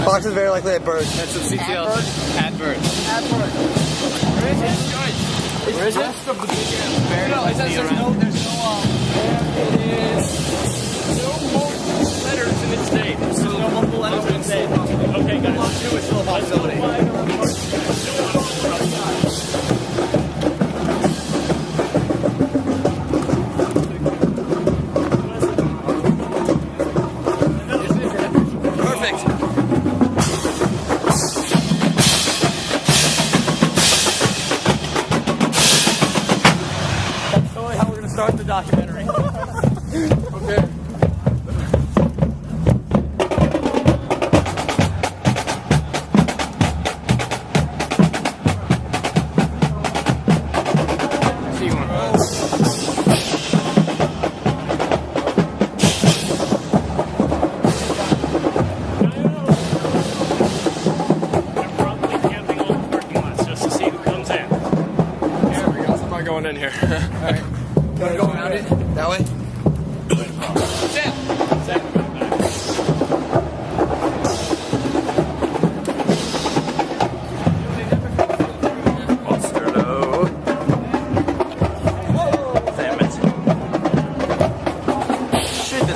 N: Box is very likely at bird.
Q: That's some CTL. At bird.
A: At bird.
P: Where is it, guys?
Q: Where is it?
P: Rest of the big ass bear.
A: No, it says there's no,
P: There it is. No more letters in its name.
A: so no multiple letters in the name.
E: Okay, guys.
A: Lot 2 is still a possibility.
E: Start the documentary.
P: Okay.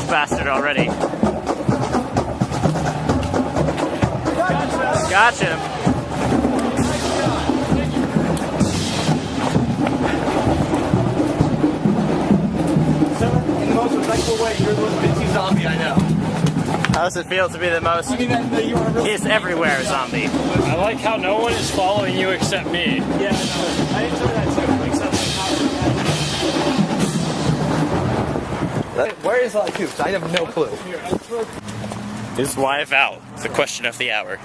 E: bastard already. Gotcha him.
A: In the most respectful way, you're the most bitchy zombie I know.
E: How does it feel to be the most? He's everywhere zombie.
R: I like how no one is following you except me.
A: Yeah, I enjoy that too. Where is Q? I have no clue.
E: Is why Val the question of the hour?
H: I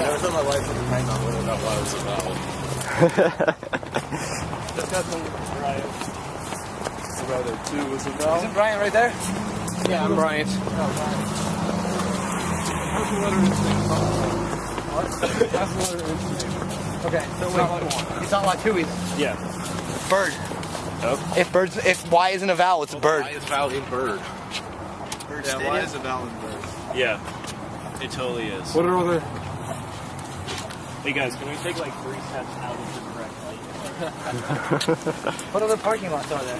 H: never told my wife to depend on whether or not I was about.
A: Just got some Brian.
H: About it too. Was it Val?
A: Isn't Brian right there?
J: Yeah, I'm Brian.
H: How's the letter instinct? How's the letter instinct?
A: Okay, so wait, you're talking about Chewies?
R: Yeah.
A: Bird.
R: Oh.
A: If Y isn't a vowel, it's a bird.
H: Why is Val in bird? Yeah, why is a Val in bird?
R: Yeah. It totally is.
H: What are other...
R: Hey guys, can we take like 3 steps out of the correct light?
A: What other parking lots are there?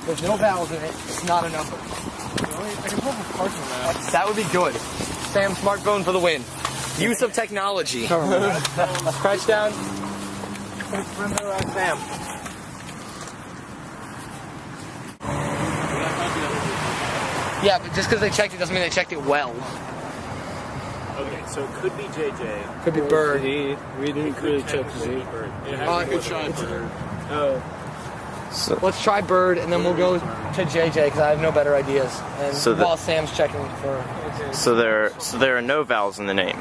A: There's no vowels in it. It's not a number.
H: I can pull up a parking lot.
A: That would be good. Sam, smartphone for the win. Use of technology. Crouch down. Perimeter around Sam. Yeah, but just because they checked it doesn't mean they checked it well.
R: Okay, so it could be JJ.
A: Could be Bird.
J: We didn't really check Z.
H: Good try, bird.
R: Oh.
B: So,
A: Let's try Bird, and then we'll go to JJ because I have no better ideas. And
B: So
A: while Sam's checking for.
B: so there are no vowels in the name.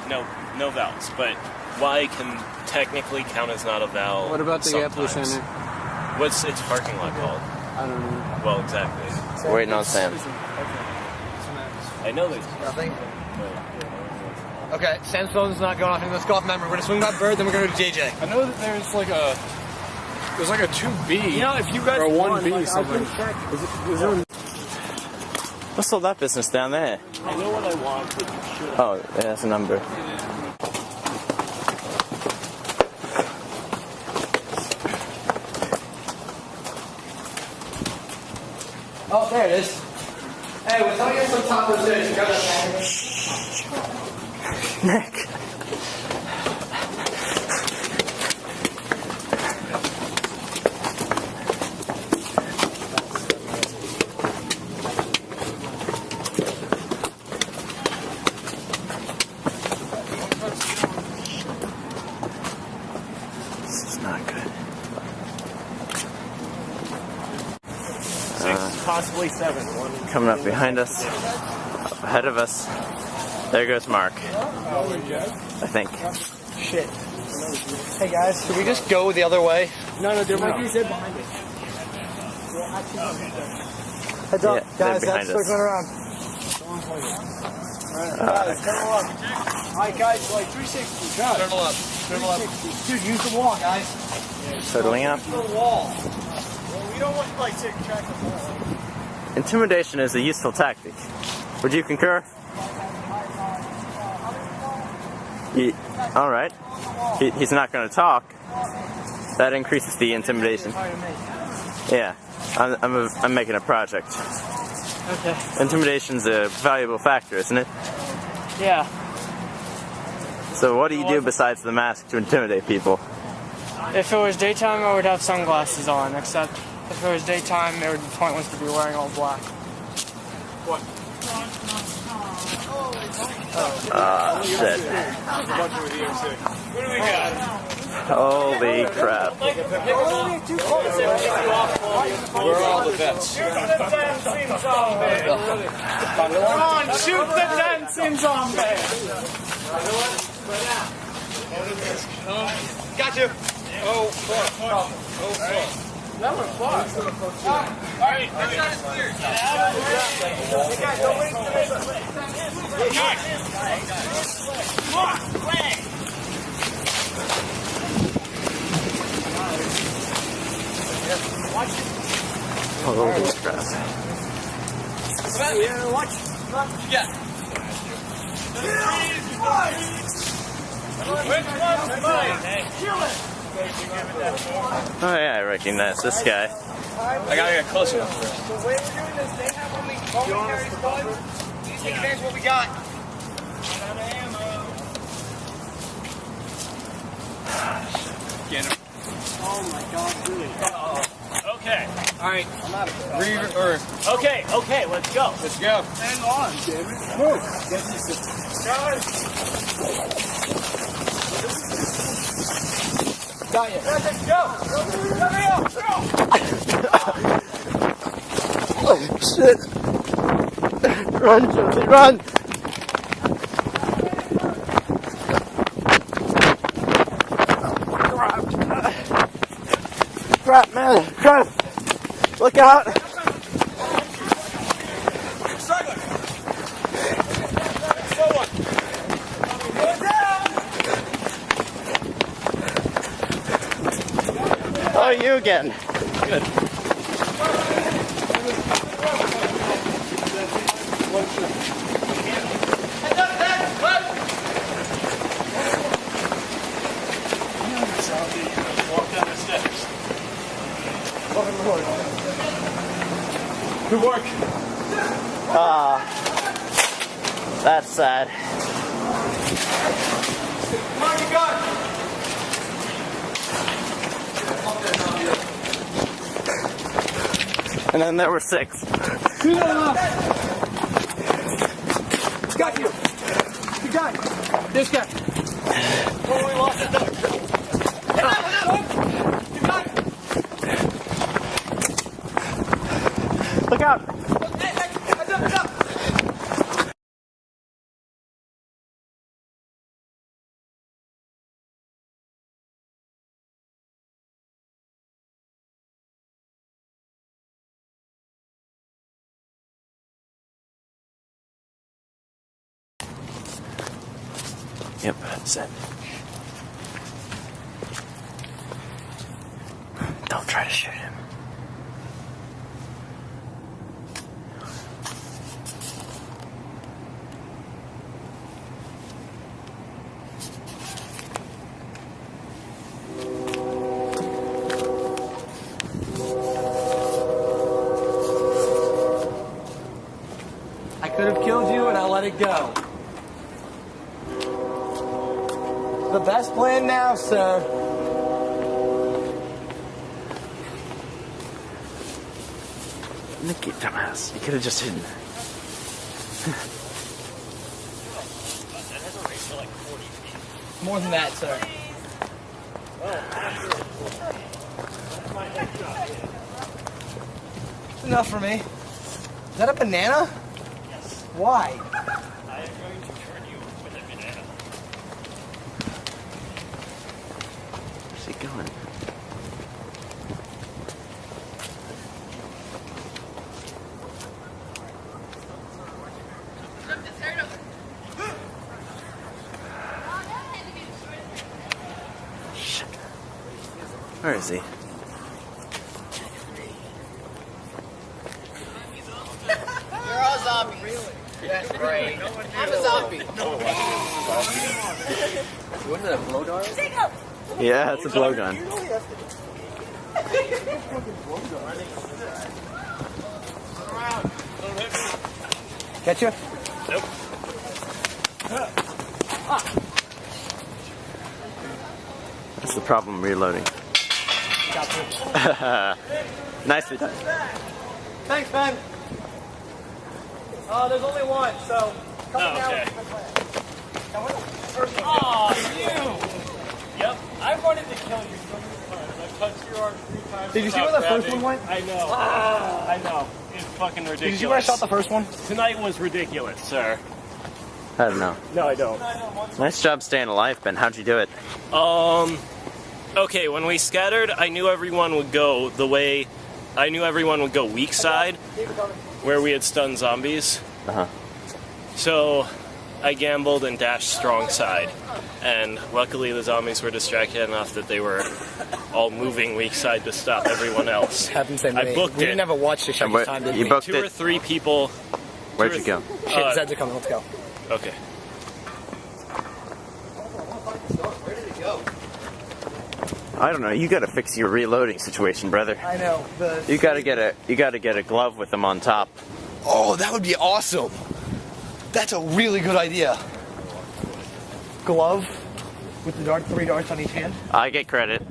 E: No vowels, but Y can technically count as not a vowel.
J: What about the Apple
E: sometimes.
J: Center?
E: What's its parking lot called?
J: I don't know.
E: Well, exactly.
B: We're waiting on Sam.
E: I know there's
A: Nothing. Okay, Sam's phone's not going off. Let's go off memory. We're gonna swing that Bird, then we're gonna go to JJ.
H: I know that there's like a 2B.
A: You know, if you guys
H: or a 1B
A: want,
H: something. Is there
B: What's all that business down there?
R: I know what I want, but you should.
B: Oh, yeah, that's a number.
A: Oh, there it is. Hey, we're telling you some tacos there. You grab that
B: Nick. This is not good.
E: 6, possibly 7. One.
B: Coming up behind us, up ahead of us. There goes Mark. I think.
A: Shit. Hey guys, should we just go the other way?
J: No, there might be a Zed behind it.
A: Heads up,
B: Yeah,
A: guys,
B: they're
A: that's
B: behind us.
A: circling around. Guys, turn left. Alright guys, like 360. God.
H: Turn left. Turn left.
A: Dude, use the wall, guys.
B: Totaling up.
A: Use the wall. Well, we don't want to like take track of the wall.
B: Intimidation is a useful tactic. Would you concur? All right. He's not going to talk. That increases the intimidation. Yeah, I'm making a project.
J: Okay.
B: Intimidation's a valuable factor, isn't it?
J: Yeah.
B: So what do you do besides the mask to intimidate people?
J: If it was daytime, I would have sunglasses on, except if it was daytime, it would be pointless to be wearing all black.
H: What?
B: Ah, shit.
R: What do we got?
B: Holy crap.
H: Where are all the vets?
R: Come on, shoot the dancing zombie!
A: Got you.
R: Oh, fuck. Oh, fuck.
A: That was fun.
R: Alright, that guy's clear. Get out of the way. Come on, play.
B: Holy crap.
R: Watch. Yeah. Which one's mine? Kill it.
B: Oh yeah, I recognize this guy.
P: I gotta get close enough first.
N: The way we're doing this, they have only momentary studs. You take advantage of what we got.
P: Get him.
N: Oh my god, really?
E: Okay.
P: Alright.
N: I'm out of
E: Okay, let's go.
P: Let's go.
N: Hang on, damn it. Move. Guys. Got you. Guys, let's go. Hurry up.
B: Oh, shit. Run, Josie, run. Crap, man. Crap. Look out. Oh, you again. Good.
E: Walk down the steps.
P: Good work.
B: That's sad.
N: Come on, you got it.
B: And then there were 6.
N: Got you. You got it. This guy.
E: Totally lost the duck.
N: You got it.
B: Look out.
N: Heads up.
B: Yep, set. Don't try to shoot him.
A: I could have killed you and I let it go. The best plan now, sir.
B: Nicky, dumbass. You could have just hidden.
A: More than that, sir. It's enough for me. Is that a banana?
E: Yes.
A: Why?
E: I am going to turn you with a banana.
B: Where's he going? Shit. Where is he?
N: You're a zombie. Really? That's great. I'm a zombie.
F: Wasn't it a blow dart?
B: Yeah, it's a blowgun.
A: Catch you?
E: Nope.
B: That's the problem reloading. Nicely done.
N: Thanks, Ben. There's only one, so come down.
E: Okay.
N: First one.
E: Aw, you! Yep, I wanted to kill you so many times. I touched your arm 3 times.
A: Did you see
E: without
A: where the first
E: grabbing.
A: one went?
E: I know. I know. It's fucking ridiculous.
A: Did you see where I shot the first one?
E: Tonight was ridiculous, sir.
B: I don't know.
E: No, I don't.
B: Nice job staying alive, Ben. How'd you do it?
E: Okay, when we scattered, I knew everyone would go the way... I knew everyone would go weak side, where we had stunned zombies.
B: Uh-huh.
E: So, I gambled and dashed strong side. And luckily the zombies were distracted enough that they were all moving weak side to stop everyone else.
A: Happened the same
E: I
A: way.
E: booked
A: We
E: it.
A: didn't have a watch to show
B: And
A: you
B: where-
A: time, did
B: you
A: we?
B: booked
E: 2 or 3 people...
B: Where'd you go?
A: Shit, the Zeds are coming. Let's go.
E: Okay.
N: Where did it go?
B: I don't know. You gotta fix your reloading situation, brother.
A: I know.
B: You gotta get a glove with them on top.
A: Oh, that would be awesome. That's a really good idea. Glove with the 3 darts on each hand.
B: I get credit.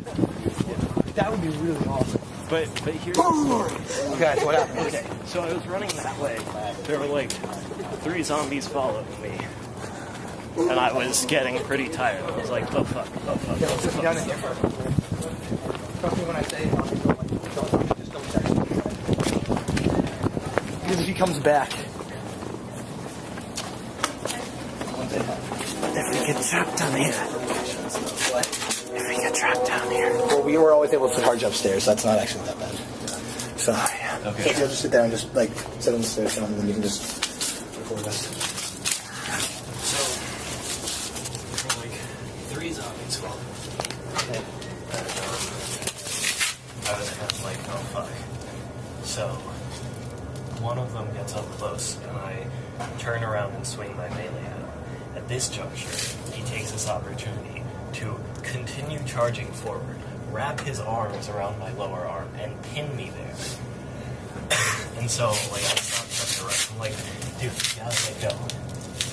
A: That would be really awesome.
E: But here's the story.
A: Okay, so what happened?
E: Okay, so I was running that way. There were like 3 zombies following me. And I was getting pretty tired. I was like, oh fuck, oh fuck.
A: Yeah, let's sit down in here. Trust me when I say just don't check. Because if he comes back.
B: If we get trapped down here. If we get trapped down here.
A: Well, we were always able to put hard upstairs, so that's not actually that bad. So, okay. So you'll just sit there and just like sit on the stairs and then you can just record us.
E: I was kind of like, oh fuck. So, one of them gets up close, and I turn around and swing my melee at him. At this juncture, he takes this opportunity to continue charging forward, wrap his arms around my lower arm, and pin me there. And so, like, I stopped trying to rush. I'm like, dude, you gotta let go.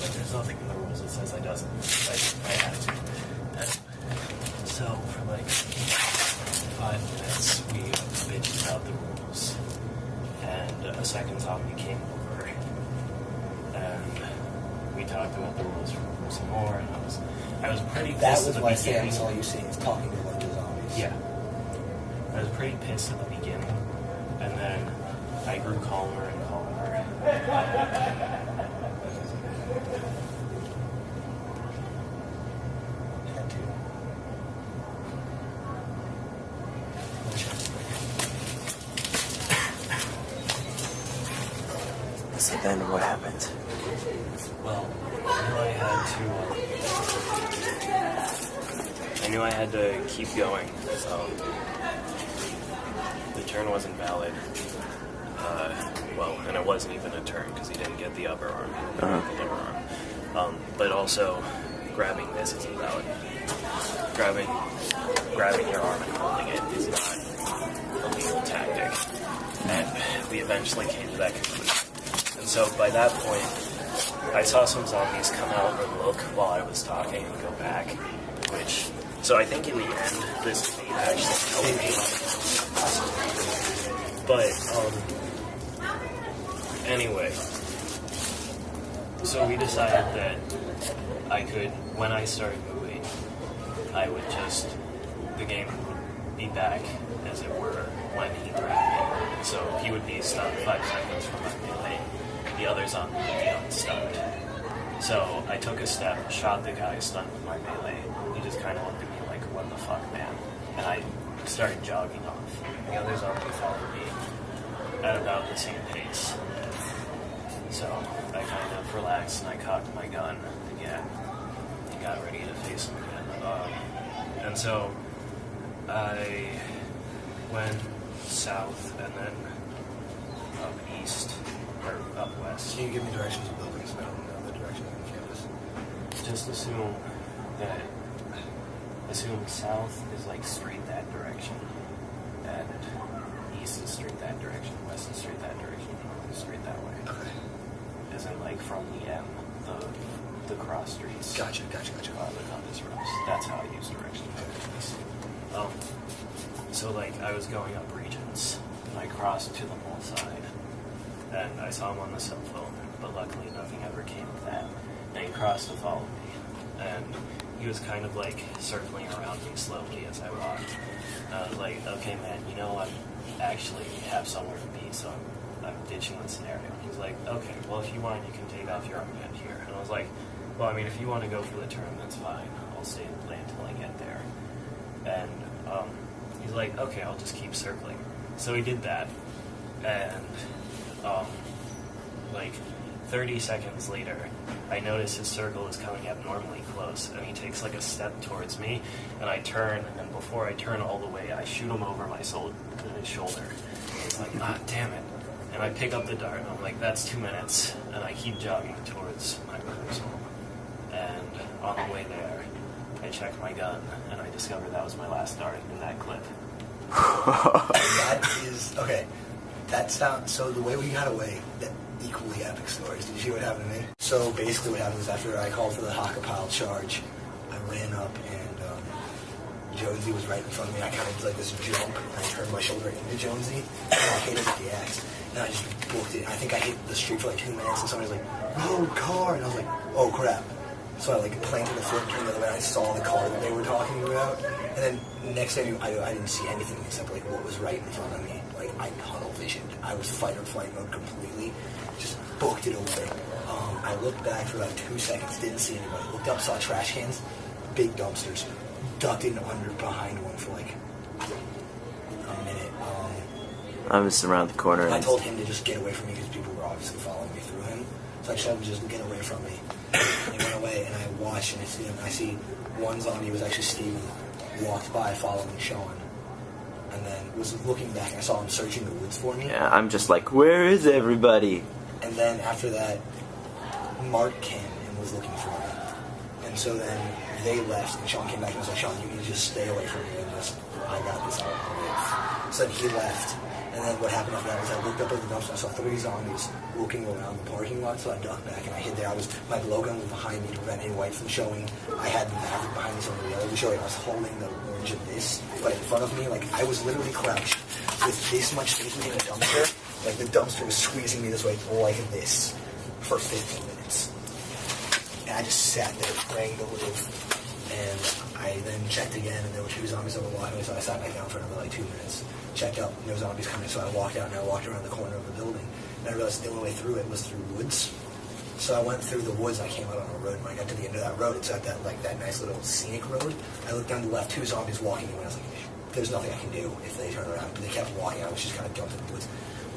E: Like, there's nothing in the rules that says I doesn't. I had to. So, for like 5 minutes, we bitched about the rules, and a second zombie came over, and we talked about the rules some more, and I was pretty pissed.
A: That was why Sam's all you see is talking to a bunch of zombies.
E: Yeah. I was pretty pissed at the beginning, and then I grew calmer and calmer.
B: So then what happened?
E: Well, I knew I had to keep going. The turn wasn't valid. And it wasn't even a turn because he didn't get the upper arm, he didn't get the lower arm. But also, grabbing this isn't valid. Grabbing your arm and holding it is not a legal tactic. And we eventually came to that conclusion. And so by that point, I saw some zombies come out and look while I was talking and go back, so I think in the end, this may actually help me. But, anyway, so we decided that I could, when I started moving, the game would be back, as it were, when he grabbed me. So he would be stunned 5 seconds from my melee. The other zombie would be unstunned. So I took a step, shot the guy stunned with my melee. He just kind of looked at me like, what the fuck, man? And I started jogging off. The other zombie followed me at about the same pace. So I kind of relaxed and I cocked my gun again and got ready to face him again. And so I went south and then up east, or up west.
A: Can you give me directions of buildings? I don't know the direction of the campus.
E: Just assume south is like straight that direction, and east is straight that direction, west is straight that direction, north is straight that way.
A: Okay.
E: As in like from the M, the cross streets.
A: Gotcha.
E: The compass rose. That's how I use directions. So like I was going up regions, and I crossed to the mall side, and I saw him on the cell phone, but luckily nothing ever came of that. And he crossed to follow me, and he was kind of like circling around me slowly as I walked. And I was like, okay man, you know I actually have somewhere to be, so I'm ditching the scenario. And he's like, okay, well if you want you can take off your armband here. And I was like, well I mean if you want to go for the turn, that's fine. I'll stay in play until I get there. And he's like, okay, I'll just keep circling. So he did that, and like 30 seconds later, I notice his circle is coming abnormally close, and he takes like a step towards me, and I turn, and before I turn all the way, I shoot him over my his shoulder. And he's like, ah, damn it. And I pick up the dart, and I'm like, that's 2 minutes, and I keep jogging towards my brother's home. And on the way there, I I checked my gun, and I discovered that was my last dart in that clip.
A: That is okay. That sounds so. The way we got away, that equally epic stories. Did you see what happened to me? So basically, what happened was after I called for the Hackapile charge, I ran up and Jonesy was right in front of me. I kind of did like this jump, and I turned my shoulder into Jonesy, and I hit him with the axe, and I just booked it. I think I hit the street for like 2 minutes, and somebody was like, "Road car," and I was like, "Oh crap." So I like planted the foot, turned the other way, and I saw the car that they were talking about. And then next thing I didn't see anything except like what was right in front of me. Like I tunnel visioned. I was fight or flight mode completely. Just booked it away. I looked back for about 2 seconds, didn't see anybody. Looked up, saw trash cans, big dumpsters. Ducked in under behind one for like a minute.
B: I was around the corner.
A: I told him to just get away from me because people were obviously following me through him. So I told him to just get away from me. And he went away, and I watched, and I see one zombie was actually Steven, walked by following Sean, and then was looking back, and I saw him searching the woods for me.
B: Yeah, I'm just like, where is everybody?
A: And then after that, Mark came and was looking for me. And so then they left, and Sean came back and was like, Sean, you need to just stay away from me, and just, I got this out. So then he left. And then what happened after that was I looked up at the dumpster, I saw 3 zombies walking around the parking lot, so I ducked back and I hid there. My blowgun was behind me to prevent any white from showing. I had the Maverick behind me so the yellow was showing. I was holding the orange of this, but in front of me, like I was literally crouched with this much space between the dumpster. Like the dumpster was squeezing me this way like this for 15 minutes. And I just sat there praying to live. And I then checked again, and there were 2 zombies that were walking, so I sat back down for another like 2 minutes. Checked up, no zombies coming, so I walked out and I walked around the corner of the building. And I realized the only way through it was through woods. So I went through the woods, I came out on a road, and when I got to the end of that road, it's at that nice little scenic road. I looked down to the left, 2 zombies walking, and I was like, there's nothing I can do if they turn around. But they kept walking, I was just kind of jumped in the woods.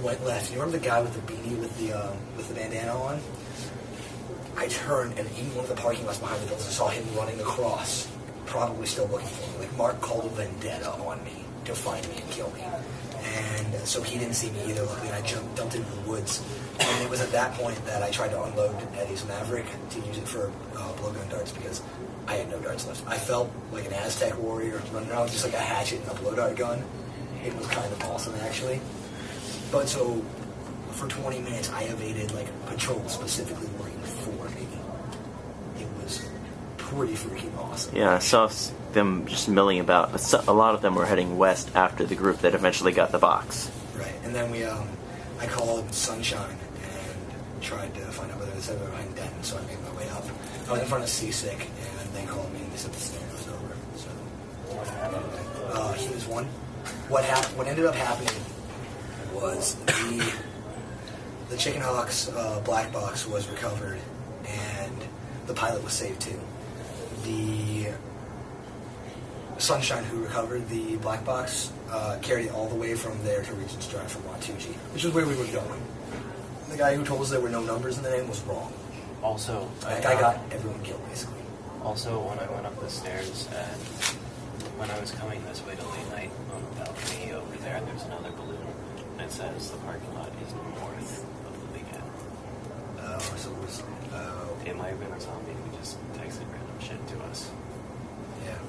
A: Went left. You remember the guy with the beanie with the bandana on? I turned, and in one of the parking lots behind the building, I saw him running across, probably still looking for me. Like Mark called a vendetta on me to find me and kill me. And so he didn't see me either. Luckily, I dumped into the woods. And it was at that point that I tried to unload Eddie's Maverick to use it for blowgun darts because I had no darts left. I felt like an Aztec warrior running around with just like a hatchet and a blow dart gun. It was kind of awesome, actually. But so for 20 minutes, I evaded like patrols specifically working for me. It was pretty freaking awesome.
B: Yeah, I saw them just milling about. A lot of them were heading west after the group that eventually got the box.
A: Right, and then I called Sunshine and tried to find out whether they said they were behind Denton, so I made my way up. I was in front of Seasick, and they called me and they said the snare was over. So he was one. What ended up happening was the Chicken Hawks black box was recovered, and the pilot was saved too. The Sunshine, who recovered the black box, carried it all the way from there to Regent's Drive from Watuji, which is where we were going. The guy who told us there were no numbers in the name was wrong.
E: Also,
A: that guy got everyone killed, basically.
E: Also, when I went up the stairs and when I was coming this way to late night on the balcony over there, there's another balloon, and it says the parking lot is north of the big end.
A: So it was...
E: It might have been a zombie who just texted random shit to us.
A: Yeah.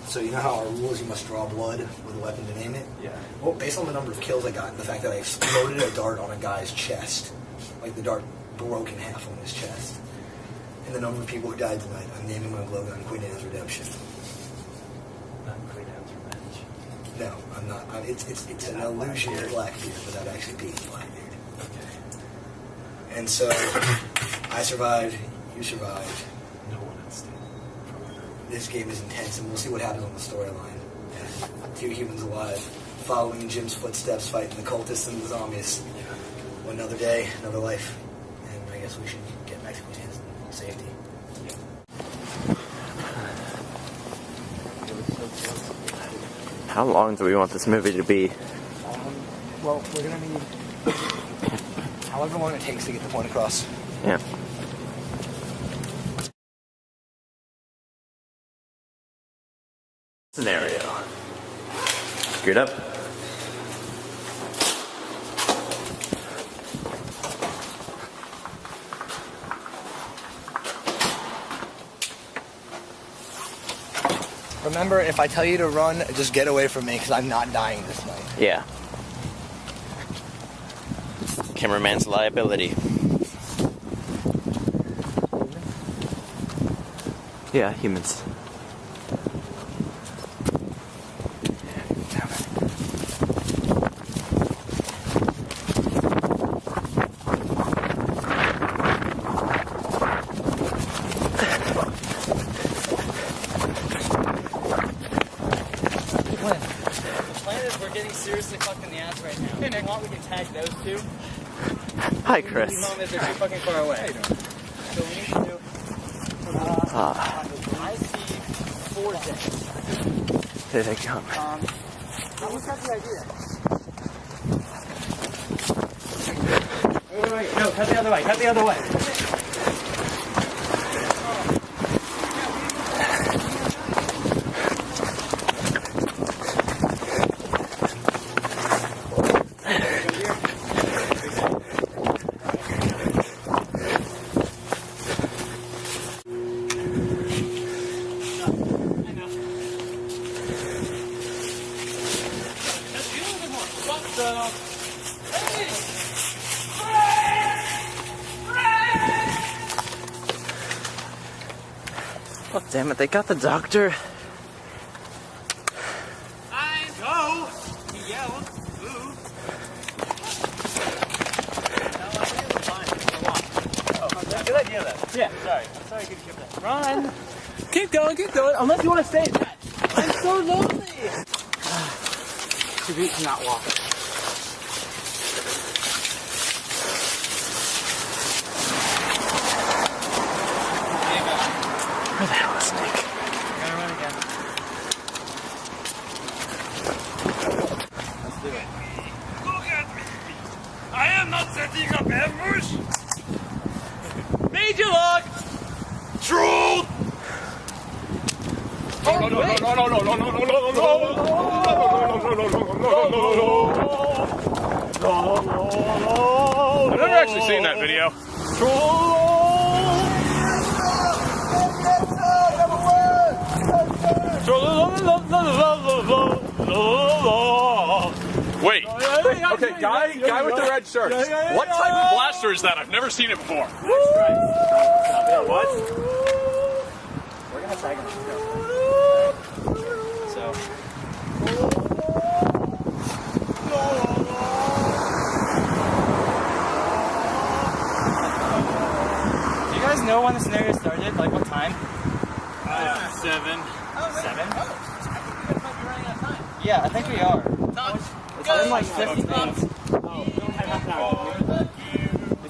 A: So you know how our rule is you must draw blood with a weapon to name it?
E: Yeah.
A: Well, based on the number of kills I got and the fact that I exploded a dart on a guy's chest, like the dart broke in half on his chest, and the number of people who died tonight, I'm naming my blowgun Queen Anne's Redemption.
E: Not Queen Anne's Revenge.
A: No, I'm not. It's an illusion of Blackbeard without actually being Blackbeard. And so, I survived, you survived.
E: No one else did.
A: This game is intense, and we'll see what happens on the storyline. 2 humans alive, following in Jim's footsteps, fighting the cultists and the zombies. Another day, another life. And I guess we should get back to Queen Anne's safety.
B: How long do we want this movie to be?
A: Well, we're gonna need however long it takes to get the point across.
B: Yeah. Scenario. Geared up.
A: remember, if I tell you to run, just get away from me because I'm not dying this night.
B: Yeah. Cameraman's liability. Yeah, humans.
J: Seriously fucked in the ass right now. Hey, Nick, want we can tag those two?
B: Hi, Chris.
J: They're too fucking far away. So we need to do. I see 4 decks.
B: Here they come.
J: What's got the idea? Wait. No, cut the other way. Cut the other way.
B: Oh, damn it, they got the doctor.
J: Go! He yelled. Boo. Good idea, though. Yeah, sorry. I'm sorry I couldn't keep that. Run! Keep going. Unless you want to stay at that. I'm so lonely! Too beat to not walk.
B: Where the hell is Nick?
J: Gotta run again. Let's do it.
S: Look at me! I am not setting up ambush!
J: Major lock!
S: Truth!
C: I've never actually seen that video. Wait. Okay, guy with the red shirt. What type of blaster is that? I've never seen it before.
J: What? We're gonna tag him. So. Do you guys know when the scenario started? Like what time?
S: 7.
J: 7? Yeah, I think we are. It's been like 50 minutes. Is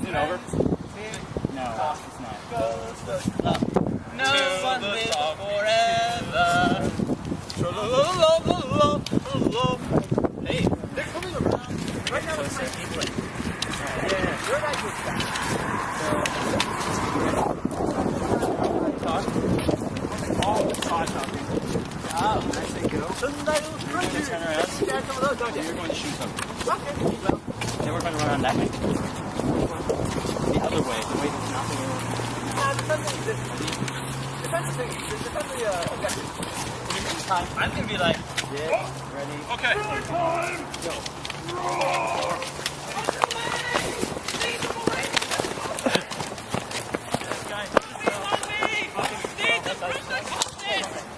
J: it over? No, it's not. No one lives forever. Hey, they're coming around. Right now, closer. Yeah, where did I get that? Oh, talking. Oh, I say go. You're going to turn around. Yeah, some of those, don't you? You're going to shoot something. Okay, well. Then we're going to run around that way. The other way, the way that's not the way. Depends on the objective. I'm going to be like, yeah, ready.
S: Okay.
J: Go.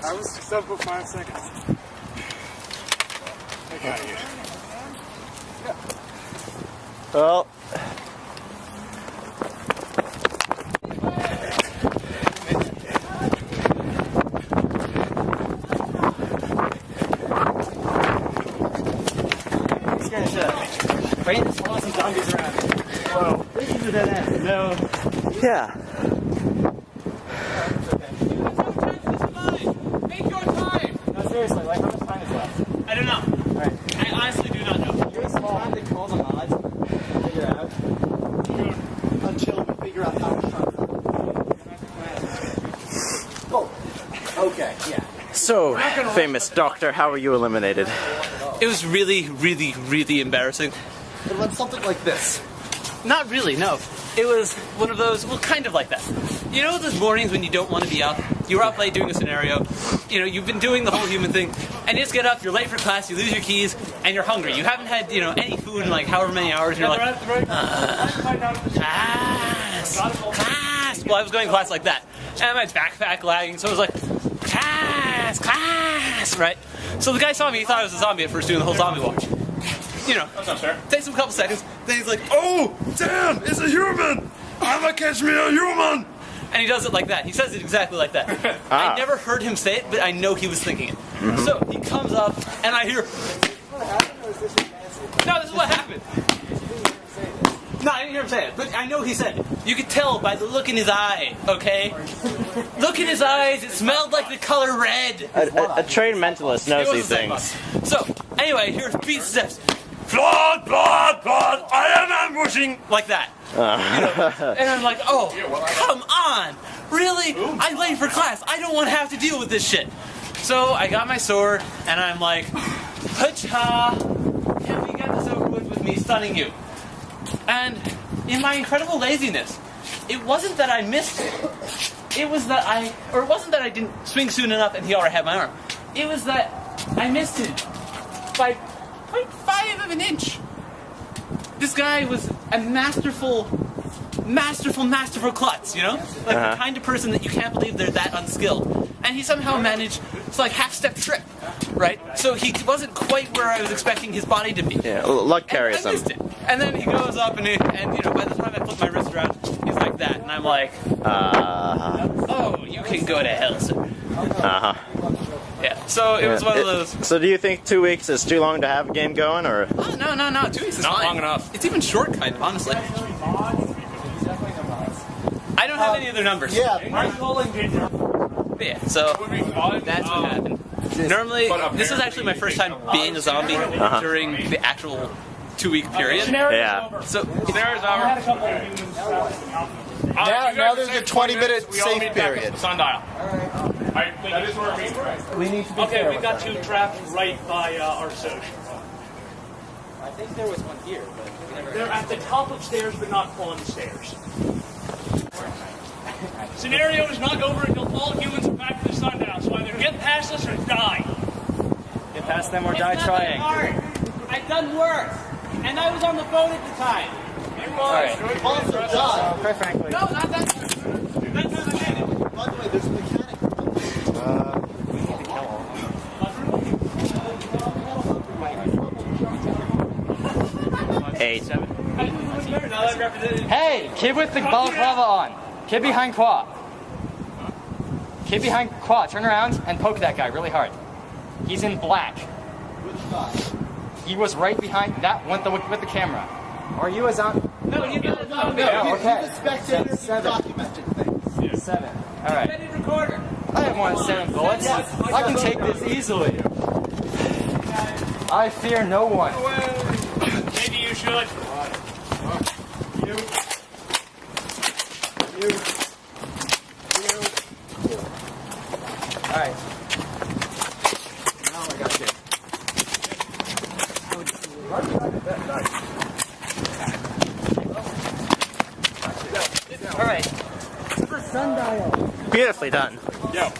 S: I was stuck for 5 seconds. I got you.
B: Well.
J: Right? There's some zombies around. Whoa. This is a dead end. No.
B: Yeah.
J: No, seriously, like how much time is left?
S: I don't know.
J: Alright.
S: I honestly do not know.
J: Give us some time to call the mods, figure out. Until we figure out how much time is left. Oh, okay, yeah.
B: So, famous doctor, how were you eliminated?
P: It was really, really, really embarrassing.
F: It went something like this.
J: Not really, no. It was one of those, well, kind of like that. You know those mornings when you don't want to be up? You were up late doing a scenario, you know, you've been doing the whole human thing, and you just get up, you're late for class, you lose your keys, and you're hungry. You haven't had, you know, any food in like however many hours, and you're like, class. Well, I was going to class like that. And my backpack lagging, so I was like, class, right? So the guy saw me, he thought I was a zombie at first doing the whole zombie walk. You know, what's up, sir? Takes him a couple seconds, then he's like,
S: Oh, damn, it's a human! I'ma catch me a human!
J: and he does it like that. He says it exactly like that. I never heard him say it, but I know he was thinking it. So he comes up, and I hear, no, this is what happened. No, I didn't hear him say it, but I know he said it. You could tell by the look in his eye, okay? Look in his eyes, it smelled like the color red.
B: A trained mentalist knows these things.
J: So, anyway, I hear 3 steps.
S: Blood, blood, blood, I am ambushing!
J: Like that. You know? And I'm like, oh, come on! Really? I'm late for class. I don't want to have to deal with this shit. So I got my sword, and I'm like, ha! Can we get this over with me stunning you? And in my incredible laziness, it wasn't that I missed it. It was that it wasn't that I didn't swing soon enough and he already had my arm. It was that I missed it by 0.5 of an inch. This guy was a masterful klutz, you know? Like the kind of person that you can't believe they're that unskilled. And he somehow managed to like half-step trip, right? So he wasn't quite where I was expecting his body to be.
B: Yeah, luck carries him.
J: And then he goes up and you know, by the time I flip my wrist around, he's like that, and I'm like, oh, you can go to hell, sir. Yeah, so it was one of those.
B: So do you think 2 weeks is too long to have a game going, or?
J: Oh, no, 2 weeks is
C: Not
J: fine.
C: long enough.
J: It's even short, kind of, honestly. I don't have any other numbers.
N: Yeah.
J: But yeah, so that's what happened. Normally, this is actually my first time being a zombie during the actual 2-week period.
B: Yeah.
J: So,
C: Scenario's over.
N: Now there's a 20-minute safe period.
C: Sundial.
J: that is where we need to be
R: Okay, we've got 2 trapped right by our social.
J: I think there was one here, but
R: they're at the top of stairs, but not on stairs. Scenario is not over until all humans are back to the sundown, so either get past us or die.
J: Get past them or die trying.
R: I've done worse, and I was on the phone at the time.
J: Alright.
N: Also, John.
J: Quite frankly.
R: No, not that.
N: By the way, there's a mechanic.
J: We need to kill all of them.
B: 8.
J: Hey, kid with the balaclava on. Kid behind Qua. Kid behind Qua. Turn around and poke that guy really hard. He's in black. He was right behind that one with the camera. Are you a zombie? No, you're not a zombie. No, okay.
N: He's a spectator. He documented things.
J: 7. All right. I have more than 7 bullets. I can take this easily. I fear no one.
R: Maybe you should.
J: All right.
N: Now I got you.
J: All right. Sundial.
B: Beautifully done.
J: Yo.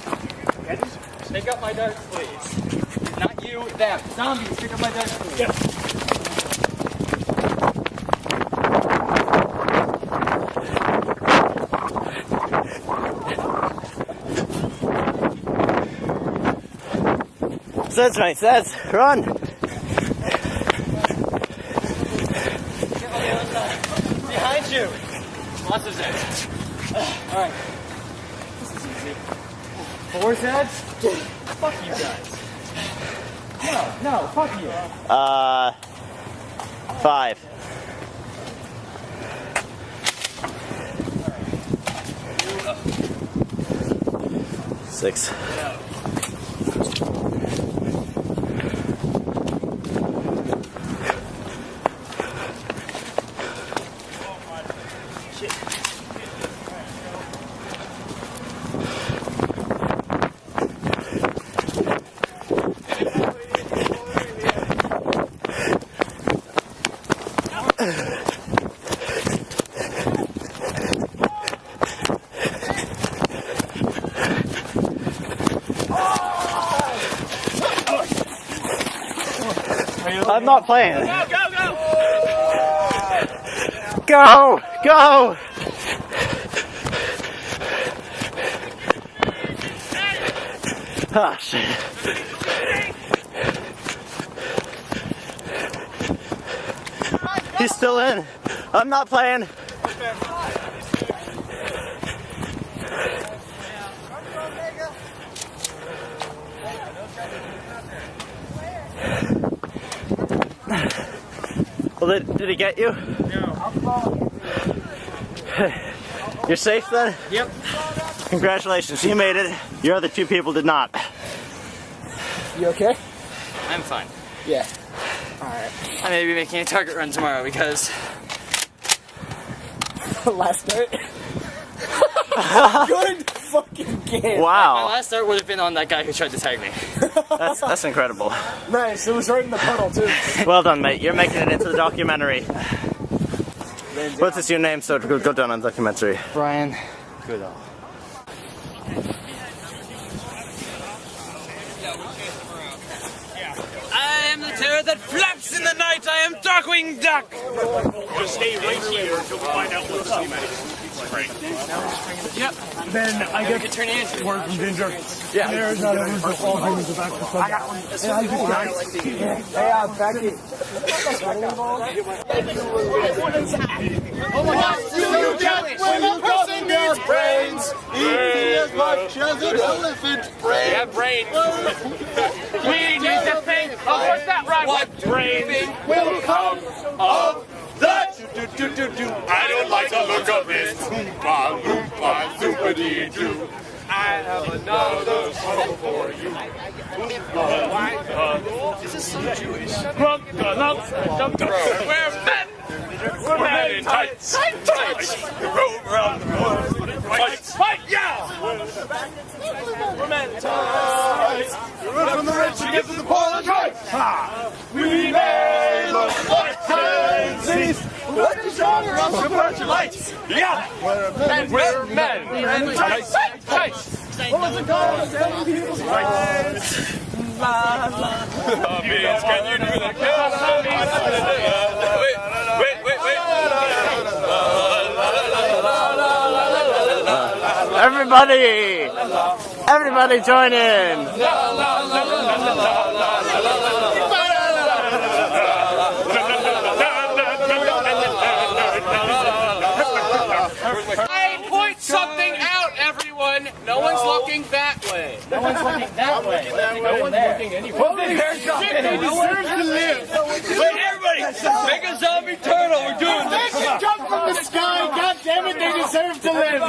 J: Pick up my darts, please. Not you, them. Zombies, pick up my darts, please. Yes.
B: Says, mate, says. Run.
J: Behind you. Lots of Zeds. Alright. This is easy. 4 Zeds? Fuck you guys. No, fuck you.
B: 5. Six.
J: I'm not playing.
S: Go, go, go!
J: Go! Go! Ah, shit. He's still in. I'm not playing. Well, did he get you?
S: No.
J: You're safe then?
S: Yep.
J: Congratulations, you made it. Your other two people did not.
N: You okay?
G: I'm fine.
N: Yeah.
G: Alright. I may be making a target run tomorrow because...
N: Last start? Good fucking game.
J: Wow.
G: My last start would have been on that guy who tried to tag me.
J: That's incredible.
N: Nice, it was right in the puddle too.
J: Well done, mate. You're making it into the documentary. What's this your name so to go down on the documentary?
G: Brian Goodall.
S: I am the terror that flaps in the night. I am Darkwing Duck.
R: Just stay right here until we find out what's up.
N: Yep. Then I get word from Ginger. Yeah. There's not everyone's all humans are back to I got one. And I just got Hey, Becky.
S: Oh my God! You get when a person needs brains, easy as much as an elephant's brain. We have brains. We need to think of what's that right? What brain will come of that? I don't like the look of this. Oompa loompa zoopity doo. I have another song for you. This is so Jewish. We're men. We're men in tights. Tights. We roam around the world. Fights. Fight, yeah. We're men in tights. You run from the rich and get from the poor and tights. We may look like pansies. Let the genre of the bunch of lights. Yeah. We're men in tights. Tights. What was it called? 7 people's rights. Can you do that?
J: Wait. Everybody join in.
S: I point something out, everyone. No one's looking that way. No one's looking that way. No one's looking anywhere. Put their hands up. They deserve to live. Wait, everybody, make a zombie turtle. We're doing this. They should come from the sky. God damn it, they deserve to live.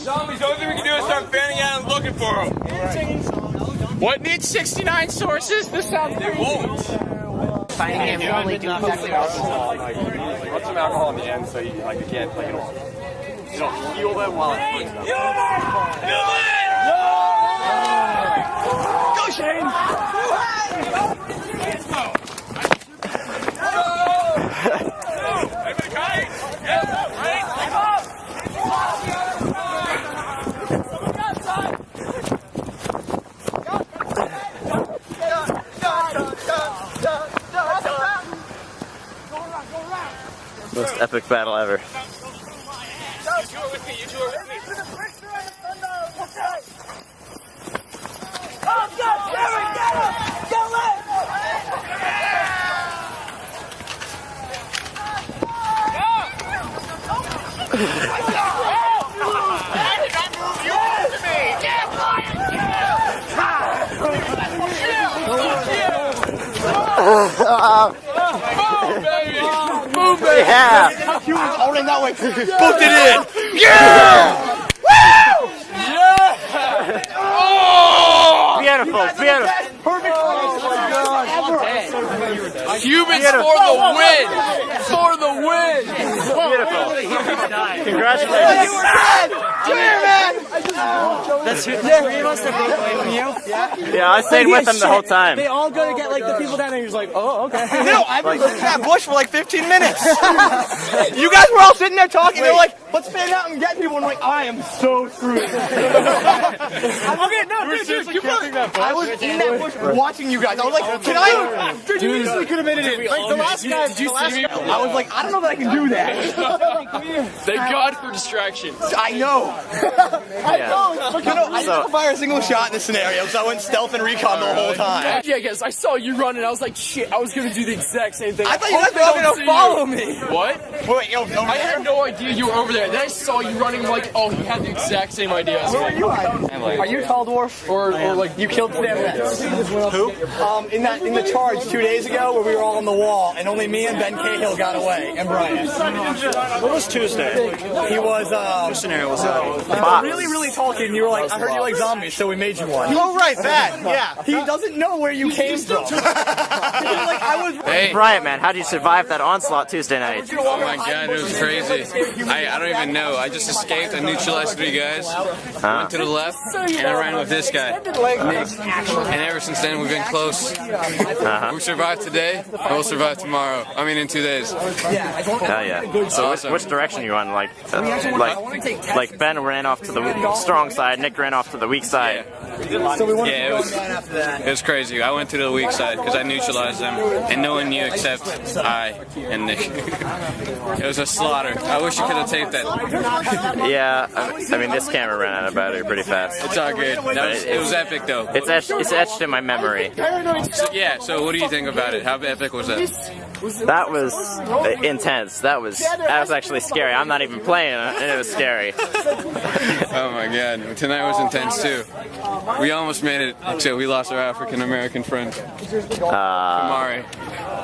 C: Zombies, the only thing we can do is start fanning out and looking for them.
S: What needs 69 sources? This sounds they won't.
C: Finding him only do exactly alcohol. Put some alcohol in the end so you can't heal them while it's
S: Go, Shane!
J: Most epic battle ever.
S: You two are with me, you two are with me. Oh, God, Jerry, get him! Kill
J: Move, baby! Yeah!
S: He was holding that way.
J: Booked it in!
S: Yeah! Woo! Yeah! Oh!
J: Beautiful, beautiful.
S: Perfect.
J: Humans
S: for the win! For the win!
J: Beautiful. Congratulations.
S: You were dead!
J: That's the three of us that broke away from you?
B: Yeah, I stayed with them the whole time.
A: They all go to get like the people down there. You're just like, oh, okay.
T: No, I've been looking at that bush for like 15 minutes. You guys were all sitting there talking. They're like, let's fan out and get people. And I'm like, I am so screwed. Okay, no, dude, I was in that bush watching you guys. I was like, can I? Dude, you easily could have made it in. Like the last guy, I was like, I don't know that I can do that.
Q: Thank God for distraction.
T: I know. I know. I didn't fire a single shot in this scenario, so I went stealth and recon the whole time.
Q: Yeah, guys, I saw you running. I was like, shit, I was gonna do the exact same thing.
T: I thought you guys were all gonna follow me.
Q: What?
T: Wait, yo,
Q: I had no idea you were over there. Then I saw you running. I'm like, oh, he had the exact same idea as me.
T: Where are you hiding?
A: Are you Tall Dwarf?
Q: Or like
T: you killed Sam Wentz? Who? In the charge 2 days ago, where we were all on the wall, and only me and Ben Cahill got away, and Brian.
J: What was Tuesday?
T: He was
J: What scenario was that?
T: a really tall kid, and you were like, I heard you like zombies, so we made you one. Oh right, that. Yeah. He doesn't know where you came from.
B: Hey, Bryant, man, how did you survive that onslaught Tuesday night?
Q: Oh my God, it was crazy. I don't even know. I just escaped. I neutralized 3 guys. Went to the left, and I ran with this guy. And ever since then, we've been close. We survived today, and we'll survive tomorrow. I mean, in 2 days.
B: Hell yeah. So which direction you on? Like Ben ran off to the strong side, Nick ran off to the weak side.
Q: Yeah, it was crazy. I went to the weak side because I neutralized them, and no one knew except I and Nick. It was a slaughter. I wish you could have taped that.
B: Yeah, I mean, this camera ran out of battery pretty fast.
Q: It's all good. It was epic, though.
B: It's etched in my memory.
Q: So what do you think about it? How epic was that?
B: That was intense. That was actually scary. I'm not even playing, and it was scary.
Q: Oh my God, tonight was intense too. We almost made it until we lost our African American friend, Kamari.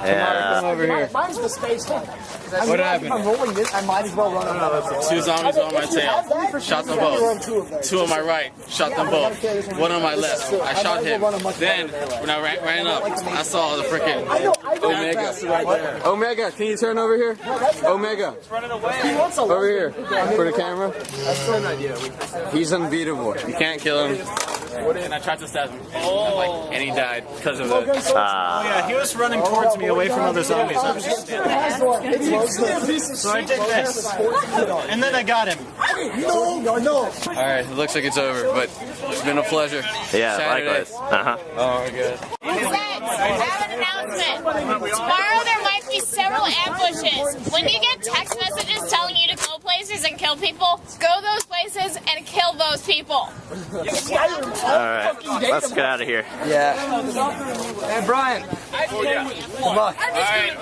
B: Yeah.
Q: Come over here.
A: Mine's the space tank.
Q: What happened?
A: If I'm rolling this, I might as well run another.
Q: 2 zombies on my tail. Shot them both. 2 on my right. Shot them both. 1 on my left. I shot him. Then, when I ran up, I saw the freaking Omega. Omega, can you turn over here? Omega. Over here. For the camera. He's unbeatable. You can't kill him. And I tried to stab him. And he died because of it.
J: Yeah, he was running towards me away from other zombies. I was just standing there. So I did this. And then I got him.
Q: Alright, it looks like it's over, but it's been a pleasure.
B: Yeah,
Q: Saturday.
B: likewise. Uh-huh.
Q: Oh my God.
L: I have an announcement. Tomorrow there might be several ambushes. When you get text messages telling you to go places and kill people, go those places and kill those people.
B: Alright, let's get out of here.
T: Yeah. Hey, Brian.
Q: Good
T: luck.
Q: Alright,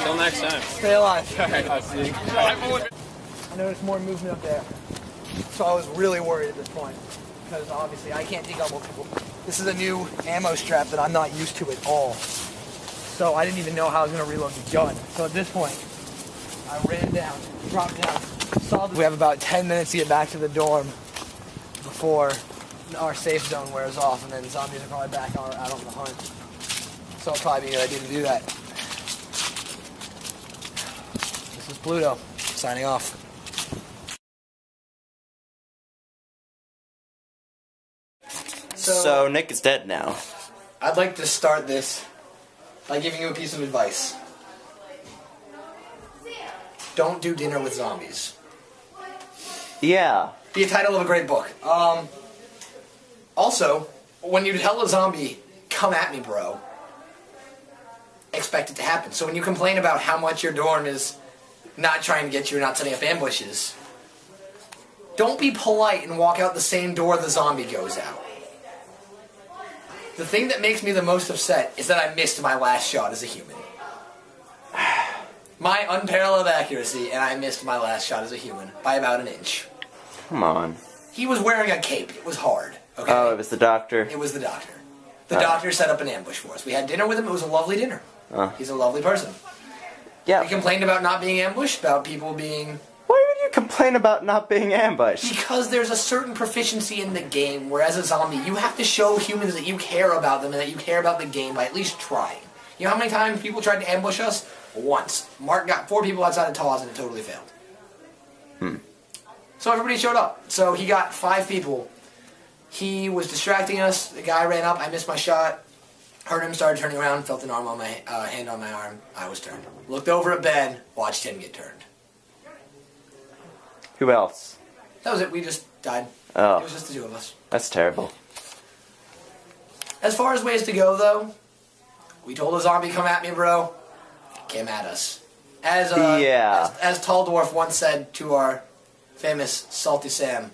Q: till next time.
T: Stay alive.
Q: I'll see you.
A: I noticed more movement up there. So I was really worried at this point. Because obviously I can't decouple people. This is a new ammo strap that I'm not used to at all. So I didn't even know how I was going to reload the gun. So at this point, I ran down, dropped down, saw that we have about 10 minutes to get back to the dorm before our safe zone wears off, and then zombies are probably back out on the hunt. So it'll probably be a good idea to do that. This is Pluto, signing off.
B: So Nick is dead now.
A: I'd like to start this by giving you a piece of advice. Don't do dinner with zombies.
B: Yeah.
A: Be a title of a great book. Also, when you tell a zombie, come at me, bro, expect it to happen. So when you complain about how much your dorm is not trying to get you or not setting up ambushes, don't be polite and walk out the same door the zombie goes out. The thing that makes me the most upset is that I missed my last shot as a human. My unparalleled accuracy, and I missed my last shot as a human by about an inch.
B: Come on.
A: He was wearing a cape. It was hard. Okay?
B: Oh, it was the doctor.
A: It was the doctor. The doctor set up an ambush for us. We had dinner with him. It was a lovely dinner. He's a lovely person.
B: Yeah.
A: We complained about not being ambushed, about people being...
B: Why would you complain about not being ambushed?
A: Because there's a certain proficiency in the game where as a zombie, you have to show humans that you care about them and that you care about the game by at least trying. You know how many times people tried to ambush us? Once. Mark got 4 people outside of Taw's and it totally failed. So everybody showed up. So he got 5 people. He was distracting us. The guy ran up. I missed my shot. Heard him, started turning around, felt an arm on my hand on my arm. I was turned. Looked over at Ben, watched him get turned.
B: Who else?
A: That was it. We just died.
B: Oh.
A: It was just the 2 of us.
B: That's terrible.
A: As far as ways to go, though, we told a zombie, come at me, bro. Came at us. As Tall Dwarf once said to our famous Salty Sam,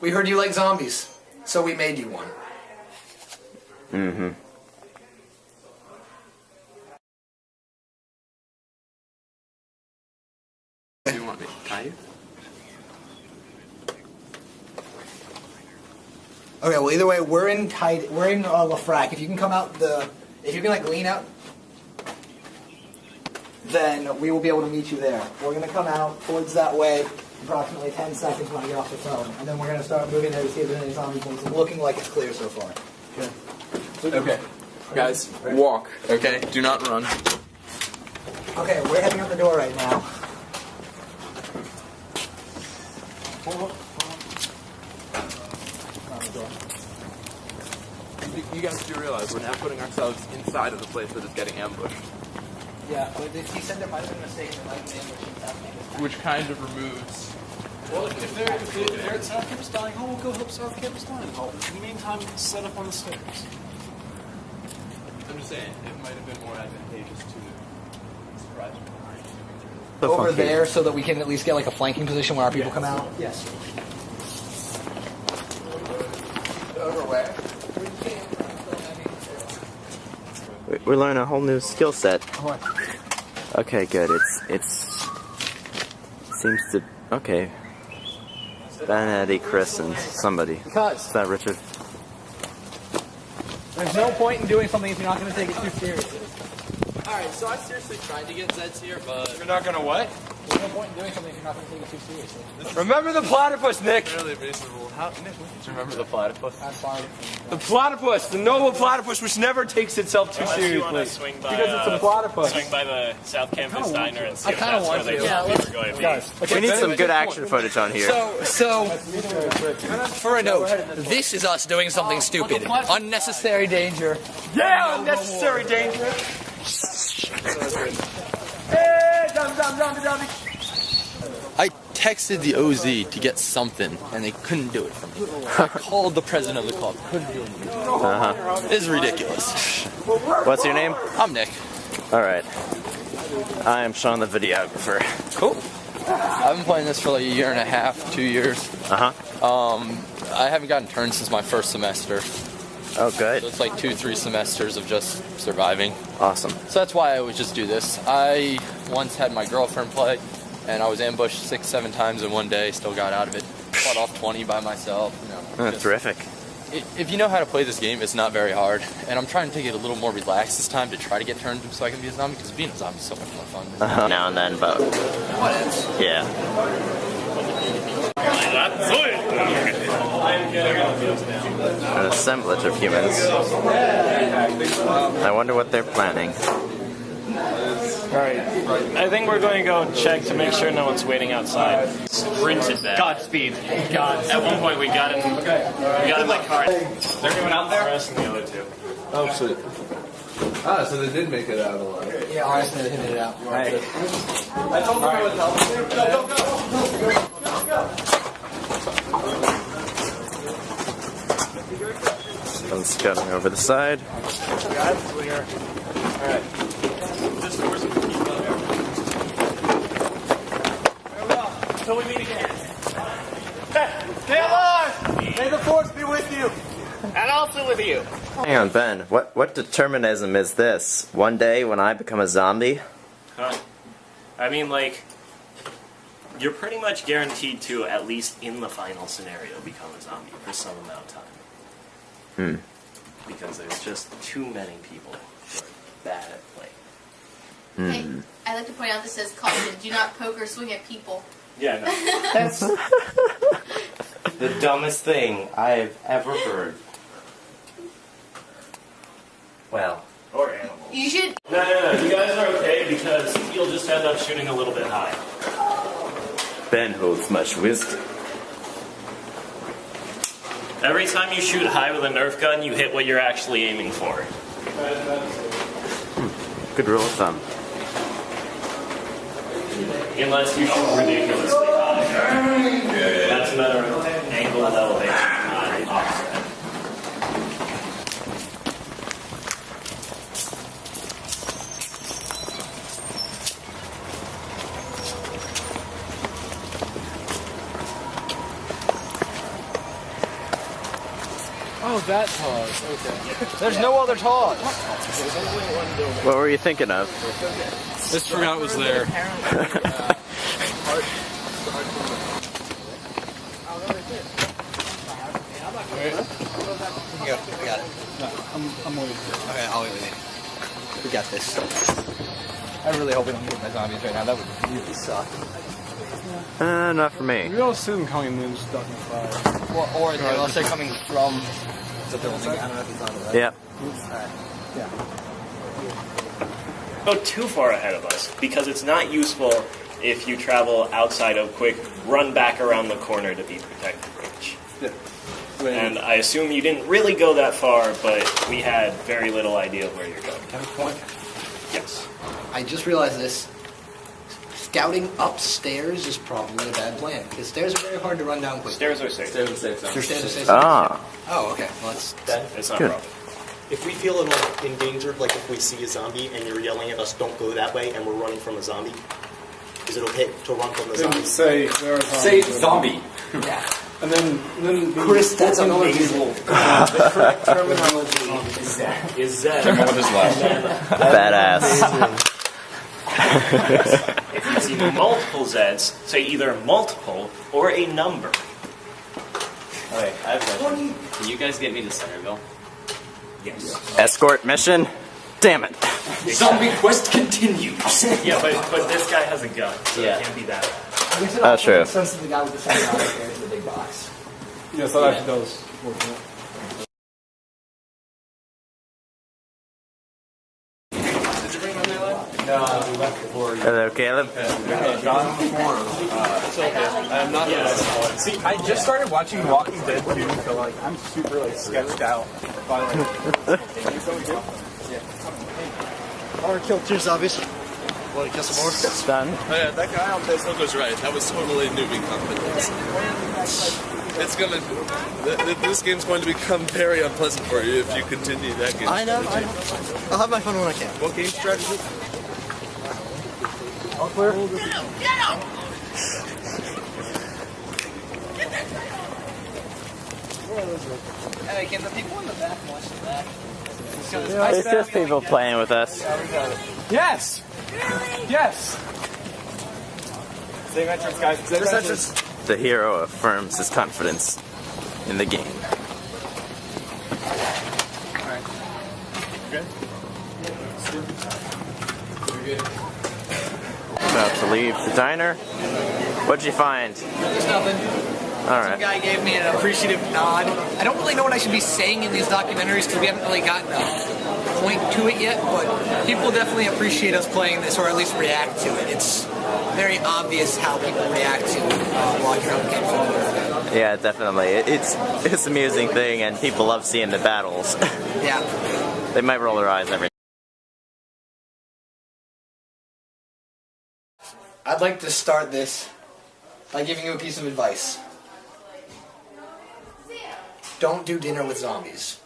A: we heard you like zombies, so we made you one.
B: Mm-hmm.
K: Do you want me to tie you?
A: Okay, well, either way, we're in Lafrac. If you can come out if you can like lean out, then we will be able to meet you there. We're gonna come out towards that way, approximately 10 seconds when I get off the phone, and then we're gonna start moving there to see if there's any zombies. It's looking like it's clear so far.
K: Okay. Guys, walk, okay? Do not run.
A: Okay, we're heading out the door right now.
K: You guys do realize we're now putting ourselves inside of the place that is getting ambushed.
A: Yeah, but he said there might have been a mistake. There might have been ambush.
K: Which kind of removes...
N: Well, if they're at South Campus Dining Hall, we'll go help South Campus Dining Hall. In the meantime, set up on the stairs.
K: I'm just saying, it might have been more advantageous to surprise
A: Over there so that we can at least get like a flanking position where our people come out? Yes.
K: Over where?
B: We learn a whole new skill set. Okay, good. It's seems to okay. Ben, Eddie, Chris, and somebody.
A: Because
B: is that Richard?
A: There's no point in doing something if you're not going to take it too seriously.
K: Alright, so I seriously tried to get Zeds here, but...
C: You're not gonna what?
A: There's no point in doing something if you're not going to take it too seriously.
C: Remember the platypus, Nick!
K: Fairly reasonable. Nick, remember the platypus?
A: I'm sorry.
C: The platypus, the noble platypus, which never takes itself too
E: Unless
C: seriously.
E: you want to swing by,
C: because it's a platypus.
E: swing by the South Campus Diner and see
A: I
E: if
A: kind of
E: that's
A: want
E: where
A: to.
E: they
A: Yeah,
E: want people going.
A: guys.
B: We need some good action footage on here.
A: So, for a note, this is us doing something stupid. Unnecessary danger.
C: Yeah, unnecessary danger. Hey, zombie.
K: I texted the OZ to get something, and they couldn't do it for me. I called the president of the club, couldn't do anything. It's ridiculous.
B: What's your name?
K: I'm Nick.
B: Alright. I am Sean the videographer.
K: Cool. I've been playing this for like a year and a half, 2 years. I haven't gotten turned since my first semester.
B: Oh, good.
K: So it's like 2-3 semesters of just surviving.
B: Awesome.
K: So that's why I would just do this. I once had my girlfriend play, and I was ambushed 6-7 times in one day, still got out of it. Fought off 20 by myself. You know,
B: terrific.
K: If you know how to play this game, it's not very hard. And I'm trying to take it a little more relaxed this time to try to get turned so I can be a zombie, because being a zombie is so much more fun.
B: Now and then, but... Yeah. An assemblage of humans. I wonder what they're planning.
E: Alright, I think we're going to go check to make sure no one's waiting outside.
G: Sprinted back.
E: Godspeed. At one point we got in my car.
G: They're coming out there?
E: Us and the other two.
H: Oh, sweet. Ah, so they did make it out alive.
A: Yeah, I just hit it out.
H: Right.
C: I told them I would help. Go.
B: I'm scouting over the side.
E: Alright. Until we meet again.
T: Stay alive! May the force be with you!
E: And also with you.
B: Hang on, Ben. What determinism is this? One day when I become a zombie?
E: Huh. I mean, like, you're pretty much guaranteed to, at least in the final scenario, become a zombie for some amount of time. Because there's just too many people who are bad at playing.
I: Hey, I'd like to point out this says caution, do not poke or swing at people.
E: Yeah, no.
G: That's the dumbest thing I've ever heard. Well.
E: Or animals.
I: You should...
E: No. You guys are okay because you'll just end up shooting a little bit high.
B: Ben holds much wisdom.
E: Every time you shoot high with a Nerf gun, you hit what you're actually aiming for.
B: Good rule of thumb.
E: Unless you shoot ridiculously high. That's a matter of angle and elevation, not offset.
K: Oh, that Taz. Okay.
T: There's no other Taz.
B: What were you thinking of?
K: Just forgot it was there.
T: Go, I got it.
N: I'm waiting.
T: Okay, I'll wait with you. We got this. I really hope we don't get my zombies right now. That would really suck.
B: Not for me.
N: We don't assume coming moon stuck in fire.
T: Or unless they're coming from the building. I don't know if you thought of that.
B: Yep.
N: Yeah.
E: Go too far ahead of us, because it's not useful if you travel outside of quick, run back around the corner to be protected range.
N: Yeah.
E: And I assume you didn't really go that far, but we had very little idea of where you're going.
A: Have a point.
E: Yes.
A: I just realized this. Scouting upstairs is probably a bad plan, because stairs are very hard to run down quickly.
E: Stairs are safe.
P: Stairs are safe.
A: Stairs are safe.
B: Ah.
A: Oh, okay. Well, it's
E: not
B: Good.
E: a problem.
F: If we feel like endangered, like if we see a zombie and you're yelling at us, don't go that way, and we're running from a zombie, is it okay to run from the zombie?
N: Say there are
C: Say zombie.
A: Yeah.
N: And then
A: Chris, that's amazing.
N: The correct terminology
E: Is that
C: With his laugh.
B: Badass.
E: if you see multiple Zs, say either multiple or a number.
G: Okay, I have a question. Can you guys get me to Centerville?
E: Yes.
B: Escort mission? Damn it.
C: Zombie quest continues.
E: Yeah, but this guy has a gun, so
G: Yeah.
E: it can't be that.
B: Oh, true.
A: Sense of the guy with the same out there is the big box.
N: Yes, that actually does work.
B: Hello, Caleb.
T: I'm not See, I just started watching Walking Dead 2, so like I'm super like sketched out by like. I want to kill 2 zombies. Want to kill some more?
B: It's done.
H: Oh yeah, that guy on Facebook was right. That was totally noobing confidence. It's gonna. This game's going to become very unpleasant for you if you continue that game.
T: I know. I'll have my fun when I can.
H: What game strategy?
T: All clear.
A: Hey, can the people in the back watch the back?
B: It's just people playing with us.
T: Yes. Yes. Same entrance, guys. Same entrance.
B: The hero affirms his confidence in the game. About to leave the diner. What'd you find?
A: There's nothing.
B: All
A: Some
B: right.
A: guy gave me an appreciative nod. I don't really know what I should be saying in these documentaries because we haven't really gotten a point to it yet, but people definitely appreciate us playing this, or at least react to it. It's very obvious how people react to Walking Around Campfire.
B: Yeah, definitely. It's an amusing thing, and people love seeing the battles.
A: Yeah.
B: They might roll their eyes every.
A: I'd like to start this by giving you a piece of advice. Don't do dinner with zombies.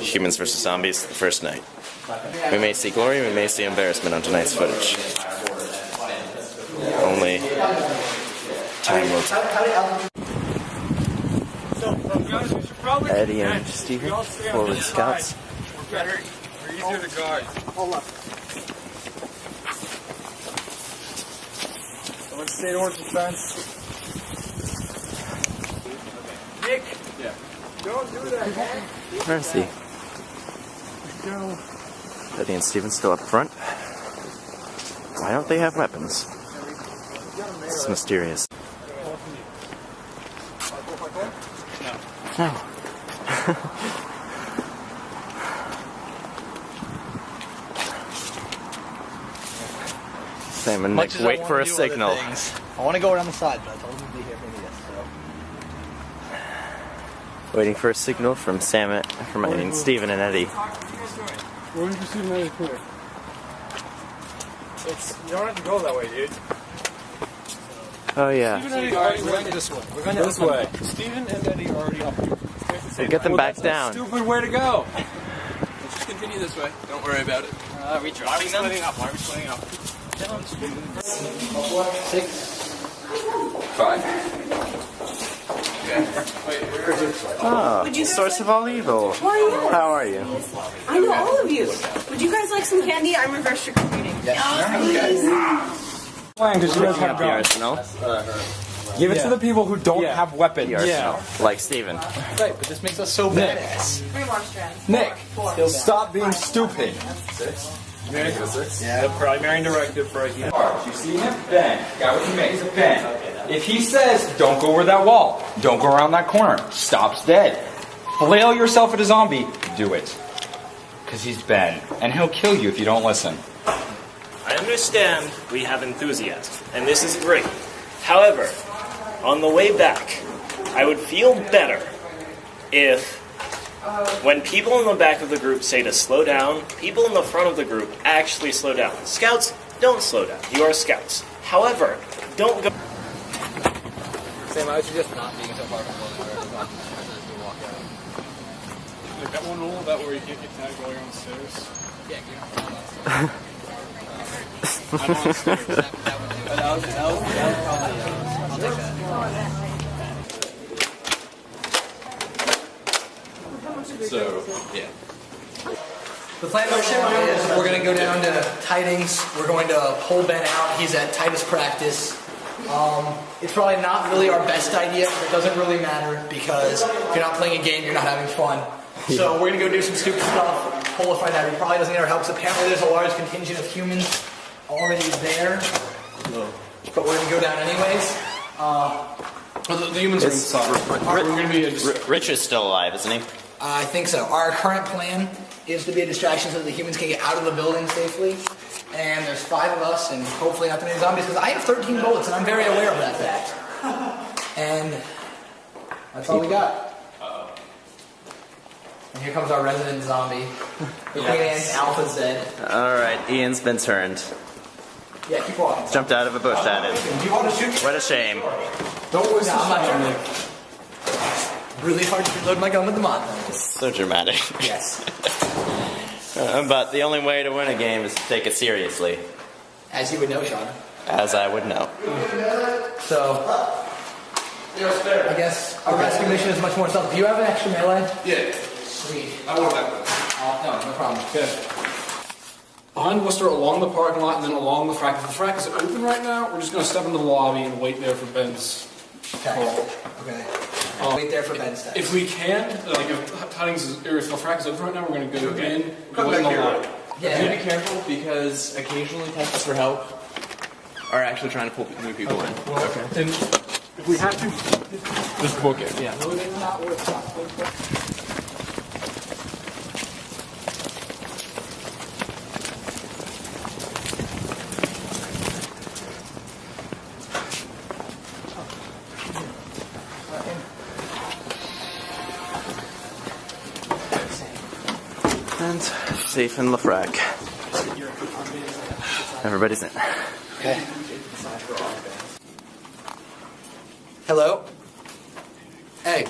B: Humans vs. Zombies, the first night. We may see glory, we may see embarrassment on tonight's footage. Only time will tell. Eddie and Steven, forward scouts.
T: We're easier to guard. Hold up. Let's stay towards the fence. Nick! Yeah. Don't do that, man.
B: Where is he? Eddie and Steven still up front. Why don't they have weapons? It's mysterious.
T: No.
B: Sam and
A: Much
B: Nick
A: as I
B: wait
A: wanna
B: for a
A: do other
B: signal.
A: things, I want to go around the side, but I told him to be here for me. So.
B: Waiting for a signal from Steven and Eddie.
N: We're going to see another clear.
C: You don't have to go that way, dude.
B: Oh yeah.
C: Steven and Eddie already went this way. We're going this way. Steven and Eddie are already up here.
B: So get them back down.
C: Stupid way to go.
H: Let's just continue this way. Don't worry about it.
G: Are we dropping them? Why are we splitting up?
A: 6.
C: 5.
B: Oh,
D: Would you guys
B: source of all evil.
D: Why, yes.
B: How are you?
D: I know all of you. Would you guys like some candy? I'm reverse trick or treating.
C: Because you guys have
B: The
C: guns.
B: arsenal.
C: Give it to the people who don't have weapons.
B: The arsenal. Like Steven.
A: Right, but this makes us so badass.
D: 3 more strands.
C: Nick,
D: 4.
C: stop being stupid.
H: 6.
C: Nick,
R: The primary directive for a human.
C: you see him? Ben. Guy with the mace. He's a Ben. If he says, don't go over that wall, don't go around that corner, stops dead. Flail yourself at a zombie, do it. Because he's Ben. And he'll kill you if you don't listen.
E: I understand we have enthusiasm, and this is great. However, on the way back, I would feel better if, when people in the back of the group say to slow down, people in the front of the group actually slow down. Scouts, don't slow down. You are scouts. However, don't go...
A: Sam, I would suggest not being so far from one another.
N: Like that one rule about where you can't get tagged while you're on the stairs.
A: Yeah,
N: I'm on the stairs.
A: that was probably... I'll take that.
H: So, yeah.
A: The plan of our ship is we're going to go down to Tidings. We're going to pull Ben out. He's at Titus practice. It's probably not really our best idea, but it doesn't really matter because if you're not playing a game, you're not having fun. So we're going to go do some stupid stuff. Pull a fight out. He probably doesn't need our help. So apparently there's a large contingent of humans already there. But we're going to go down anyways.
N: The humans are inside. We're going to be a
B: Rich is still alive, isn't he?
A: I think so. Our current plan is to be a distraction so that the humans can get out of the building safely. And there's 5 of us, and hopefully not too many zombies, because I have 13 bullets, and I'm very aware of that fact. And that's all we got. And here comes our resident zombie. The Queen Anne's Alpha's dead.
B: Alright, Ian's been turned.
A: Yeah, keep walking.
B: Jumped out of a bush at it.
A: Do you want to shoot?
B: What a shame.
A: Don't waste I'm not trying to. Really hard to reload my gun with the mod.
B: So dramatic.
A: Yes.
B: But the only way to win a game is to take it seriously.
A: As you would know, Sean.
B: As I would know.
A: So, I guess our rescue mission is much more stealth. Do you have an extra melee?
N: Yeah.
A: Sweet.
N: I want that one.
A: No problem.
N: Okay. Behind Worcester, along the parking lot, and then along the frack. If the frack is open right now, we're just going to step into the lobby and wait there for Ben's call.
A: Okay. Wait there for Ben's steps.
N: If we can, like if Tidings is, or if the frack is open right now, we're going to go in, go in the lobby.
U: Yeah. Be careful because occasionally texts for help are actually trying to pull new people in.
N: Okay. And if we have to, just book it.
U: Yeah.
B: And safe in Lafrac. Everybody's in.
A: Okay. Hello? Hey.